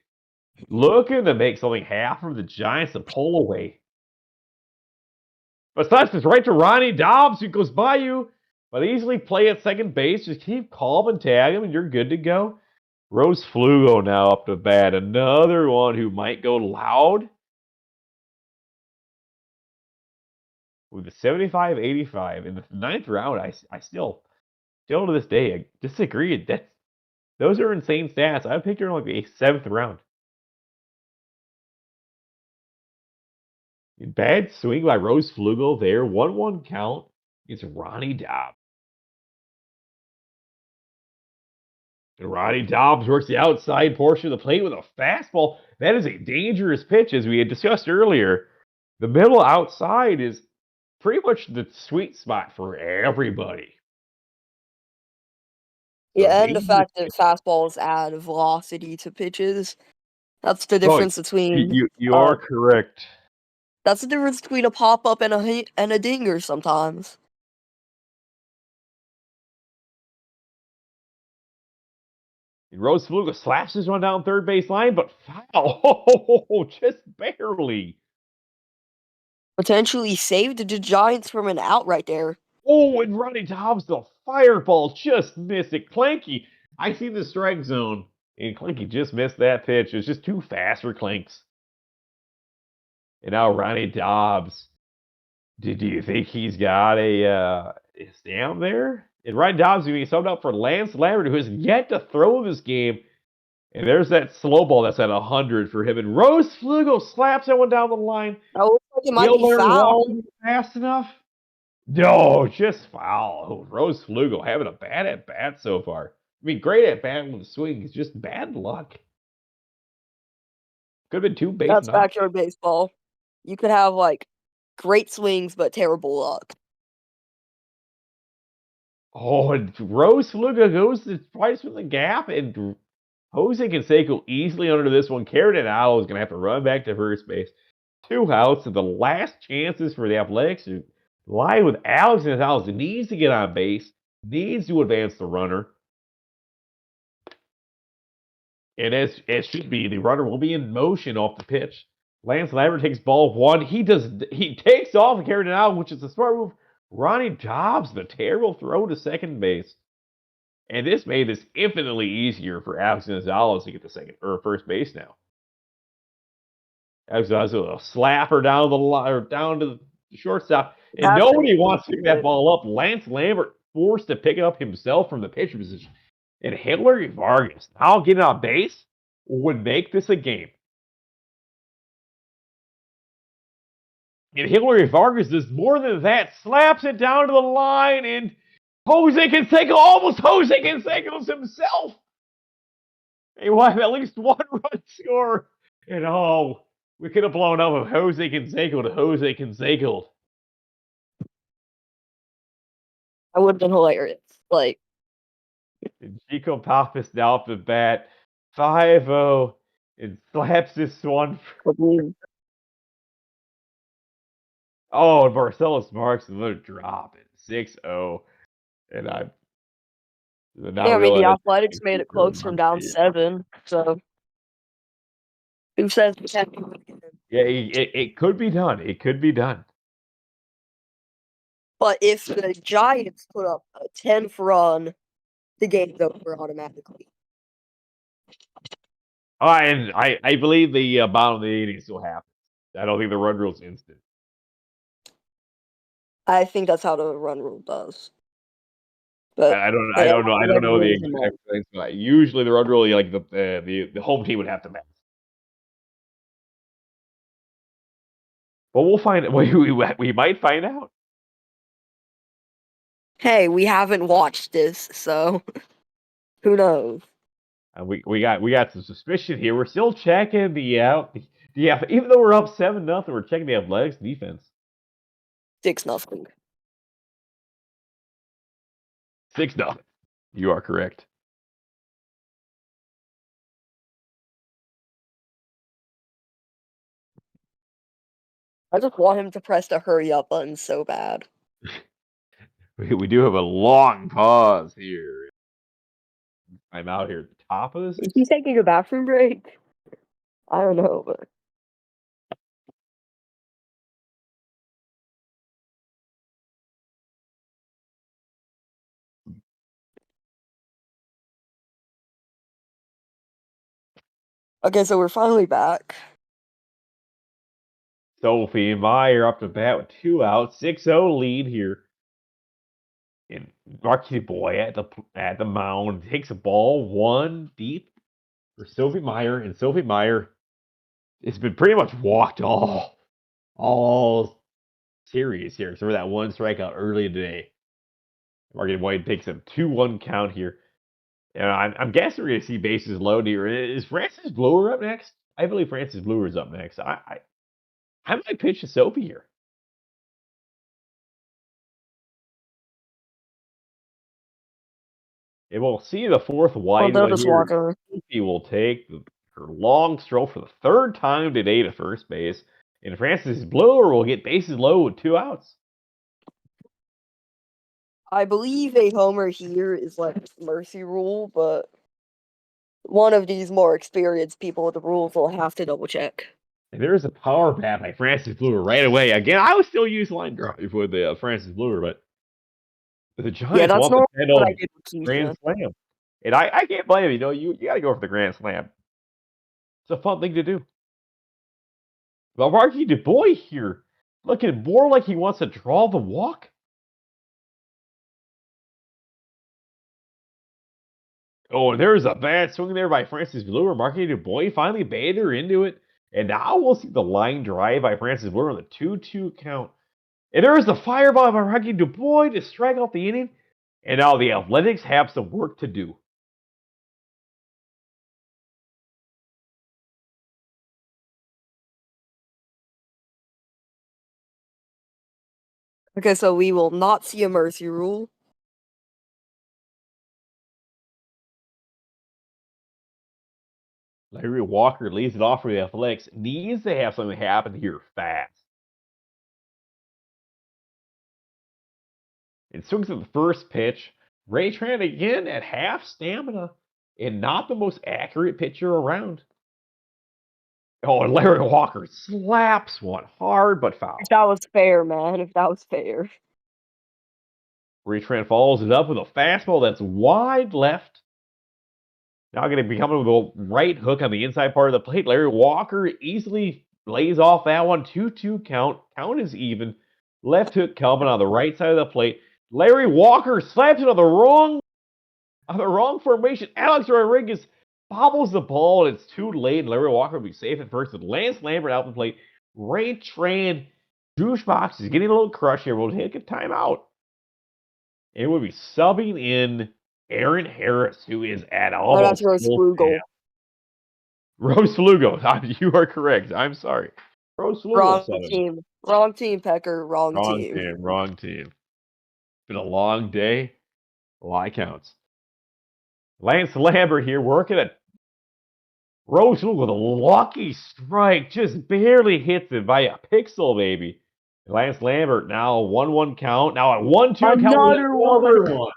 Looking to make something happen for the Giants to pull away. But slaps this right to Ronnie Dobbs, who goes by you. But easily play at second base. Just keep calm and tag him, and you're good to go. Rose Flugo now up to bat. Another one who might go loud. With the 75-85 in the ninth round, I still to this day, I disagree. Those are insane stats. I picked her in like the seventh round. Bad swing by Rose Flugo there. 1-1 count. It's Ronnie Dobbs. And Ronnie Dobbs works the outside portion of the plate with a fastball. That is a dangerous pitch, as we had discussed earlier. The middle outside is pretty much the sweet spot for everybody. Yeah, and the fact that fastballs add velocity to pitches. That's the difference between... You are correct. That's the difference between a pop-up and a dinger sometimes. And Rose Fluga slaps this one down third base line, but foul. Just barely. Potentially saved the Giants from an out right there. Oh, and Ronnie Dobbs, the fireball, just missed it. Clanky, I see the strike zone, and Clanky just missed that pitch. It's just too fast for Clanks. And now Ronnie Dobbs. Do you think he's got a stamp there? And Ronnie Dobbs being subbed out for Lance Lambert, who has yet to throw this game. And there's that slow ball that's at 100 for him. And Rose Flugel slaps that one down the line. That looks like it might Will be Learn foul. walking fast enough? No, just foul. Oh, Rose Flugel having a bad at bat so far. I mean, great at bat with the swing. It's just bad luck. Could have been 2 base That's knocks. backyard baseball. You could have like great swings but terrible luck. Oh, and Rose Flugel goes to twice from the gap, and Jose Canseco easily under this one. Cardinal is going to have to run back to first base. 2 outs, and the last chances for the Athletics to lie with Alex Gonzalez. Needs to get on base, needs to advance the runner. And as it should be, the runner will be in motion off the pitch. Lance Lambert takes ball 1. He takes off and carries it out, which is a smart move. Ronnie Dobbs, the terrible throw to second base. And this made this infinitely easier for Alex Gonzalez to get to second or first base now. Alex Gonzalez will slap her down the line or down to the shortstop, and nobody wants to pick that ball up. Lance Lambert forced to pick it up himself from the pitcher position. And Hillary Vargas, now getting on base, would make this a game. And Hillary Vargas does more than that, slaps it down to the line, and Jose Canseco, almost Jose Canseco's himself. They will have at least 1 run score. And oh, we could have blown up of Jose Canseco to Jose Canseco. That would have been hilarious. Like, And Chico Pappas now off the bat, 5-0, and slaps this one. Oh, and Marcellus Marks another drop at 6-0. And I'm now yeah, I mean, the realizing Athletics made it close from down 7, so who says it can't be won again? yeah, it could be done. It could be done. But if the Giants put up a 10th run, the game's over automatically. And I believe the bottom of the inning still happens. I don't think the run rule's instant. I think that's how the run rule does. But I don't know the exact things, but usually the run rule, like the home team would have to match. But we'll find we might find out. Hey, we haven't watched this, so who knows? We got some suspicion here. We're still checking the even though we're up 7-0, we're checking the Athletics defense. 6-0. 6-0. You are correct. I just want him to press the hurry up button so bad. We do have a long pause here. I'm out here at the top of this. Is he taking a bathroom break? I don't know, but okay, so we're finally back. Sophie Meyer up to bat with 2 outs, 6-0 lead here. And Marquis Boy at the mound takes a ball 1 deep for Sophie Meyer, and Sophie Meyer has been pretty much walked all series here. So for that 1 strikeout early today, Marquis Boy takes a 2-1 count here. And I'm guessing we're going to see bases loaded here. Is Francis Bluer up next? I believe Francis Bluer is up next. I might pitch to Sophie here. And we'll see the 4th wide one here. Sophie will take her long stroll for the 3rd time today to first base. And Francis Bluer will get bases low with 2 outs. I believe a homer here is like mercy rule, but one of these more experienced people with the rules will have to double check. And there's a power bat by Francis Bluer right away. Again, I would still use line drive with Francis Bluer, but the Giants want the 10 grand slam. And I can't blame him. You know, you got to go for the grand slam. It's a fun thing to do. But Marquis Dubois here, looking more like he wants to draw the walk. Oh, there's a bad swing there by Francis Blue. Marquis Dubois finally baited her into it. And now we'll see the line drive by Francis Blue on the 2-2 count. And there's the fireball by Marquis Dubois to strike out the inning. And now the Athletics have some work to do. Okay, so we will not see a mercy rule. Larry Walker leads it off for the Athletics. Needs to have something happen here fast. And swings at the first pitch. Ray Tran again at half stamina and not the most accurate pitcher around. Oh, and Larry Walker slaps one hard but foul. If that was fair, man. If that was fair. Ray Tran follows it up with a fastball that's wide left. Now going to be coming with a right hook on the inside part of the plate. Larry Walker easily lays off that one. 2-2 count. Count is even. Left hook coming on the right side of the plate. Larry Walker slaps it on the wrong formation. Alex Rodriguez bobbles the ball, and it's too late. And Larry Walker will be safe at first with Lance Lambert out the plate. Ray Tran, douchebox, is getting a little crushed here. We'll take a timeout. It will be subbing in Aaron Harris, who is at almost that's Rose full Flugel. snap. Rose Flugo. You are correct. I'm sorry. Rose Flugo Wrong subbing. team. Wrong team, Pecker. Wrong team. Wrong team. Been a long day. A lot counts. Lance Lambert here working at Rose Flugo with a lucky strike. Just barely hits it by a pixel, baby. Lance Lambert now 1-1 count. Now a 1-2 count. Another one.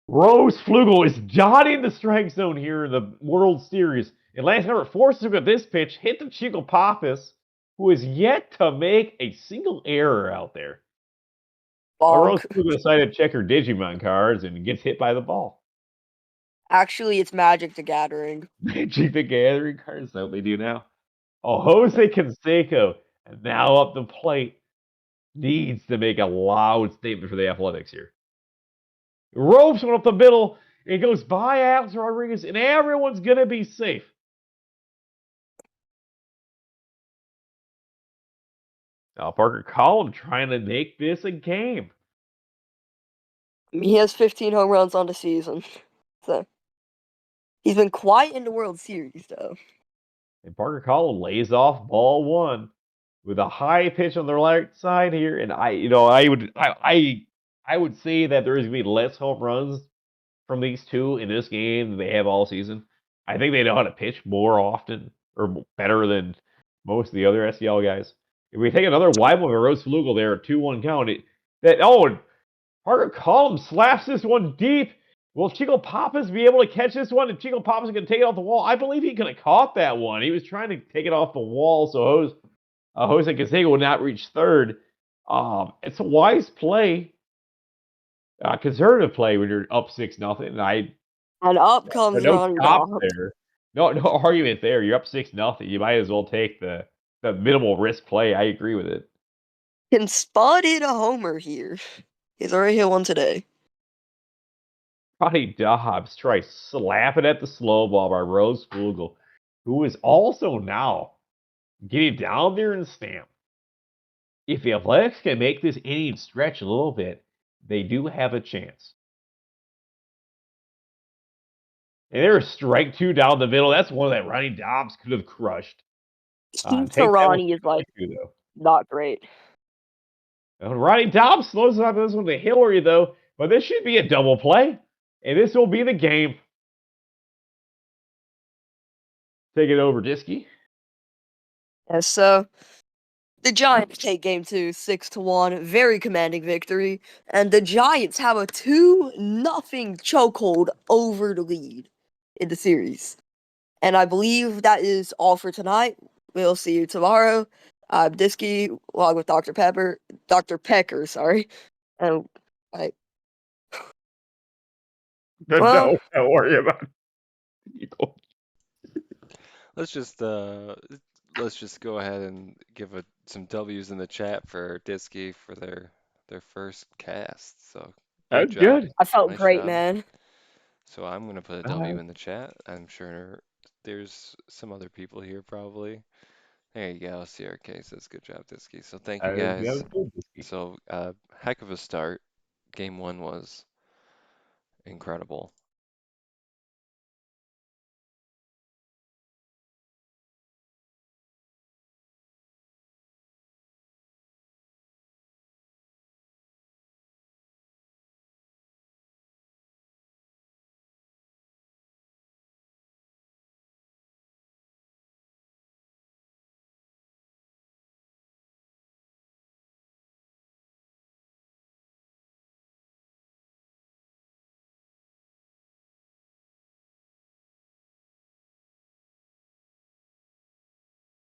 Rose Flugel is dotting the strike zone here in the World Series. And Lance Lambert forces him at this pitch, hit the Chico Pappas, who is yet to make a single error out there. Rose Flugel decided to check her Digimon cards and gets hit by the ball. Actually, it's Magic the Gathering. Magic the Gathering cards, that's what they do now. Oh, Jose Canseco, now up the plate, needs to make a loud statement for the Athletics here. Ropes one up the middle. It goes by Alex Rodriguez, and everyone's going to be safe. Now, Parker Collum trying to make this a game. He has 15 home runs on the season. So he's been quiet in the World Series, though. And Parker Collum lays off ball one with a high pitch on the right side here. And I would say that there's going to be less home runs from these two in this game than they have all season. I think they know how to pitch more often or better than most of the other SDL guys. If we take another wide one with Rose Flugel there, a 2-1 count, Parker Collum slaps this one deep. Will Chico Pappas be able to catch this one? And Chico Pappas can take it off the wall. I believe he could have caught that one. He was trying to take it off the wall, so Jose Canseco would not reach third. It's a wise play. Conservative play when you're up 6-0. And up comes Ronnie Dobbs. There. No argument there. You're up 6-0. You might as well take the minimal risk play. I agree with it. Can spotted a homer here. He's already hit one today. Ronnie Dobbs tries slapping at the slow ball by Rose Flugel, who is also now getting down there and stamp. If the Athletics can make this inning stretch a little bit, they do have a chance. And there's strike two down the middle. That's one that Ronnie Dobbs could have crushed. Ronnie is like not great. And Ronnie Dobbs slows up this one to Hillary, though. But this should be a double play. And this will be the game. Take it over, Diskey. Yes, so the Giants take game 2, 6-1. Very commanding victory. And the Giants have a 2-0 chokehold over the lead in the series. And I believe that is all for tonight. We'll see you tomorrow. I'm Diskey, along with Dr. Pecker, sorry. And No, don't worry about it. Let's just go ahead and give some W's in the chat for Diskey for their first cast. So That's good. I felt Nice great, job. man. So I'm going to put a All W right. in the chat. I'm sure there's some other people here probably. There you go. CRK says good job, Disky. So thank you That guys. was good, Whiskey. So heck of a start. Game one was incredible.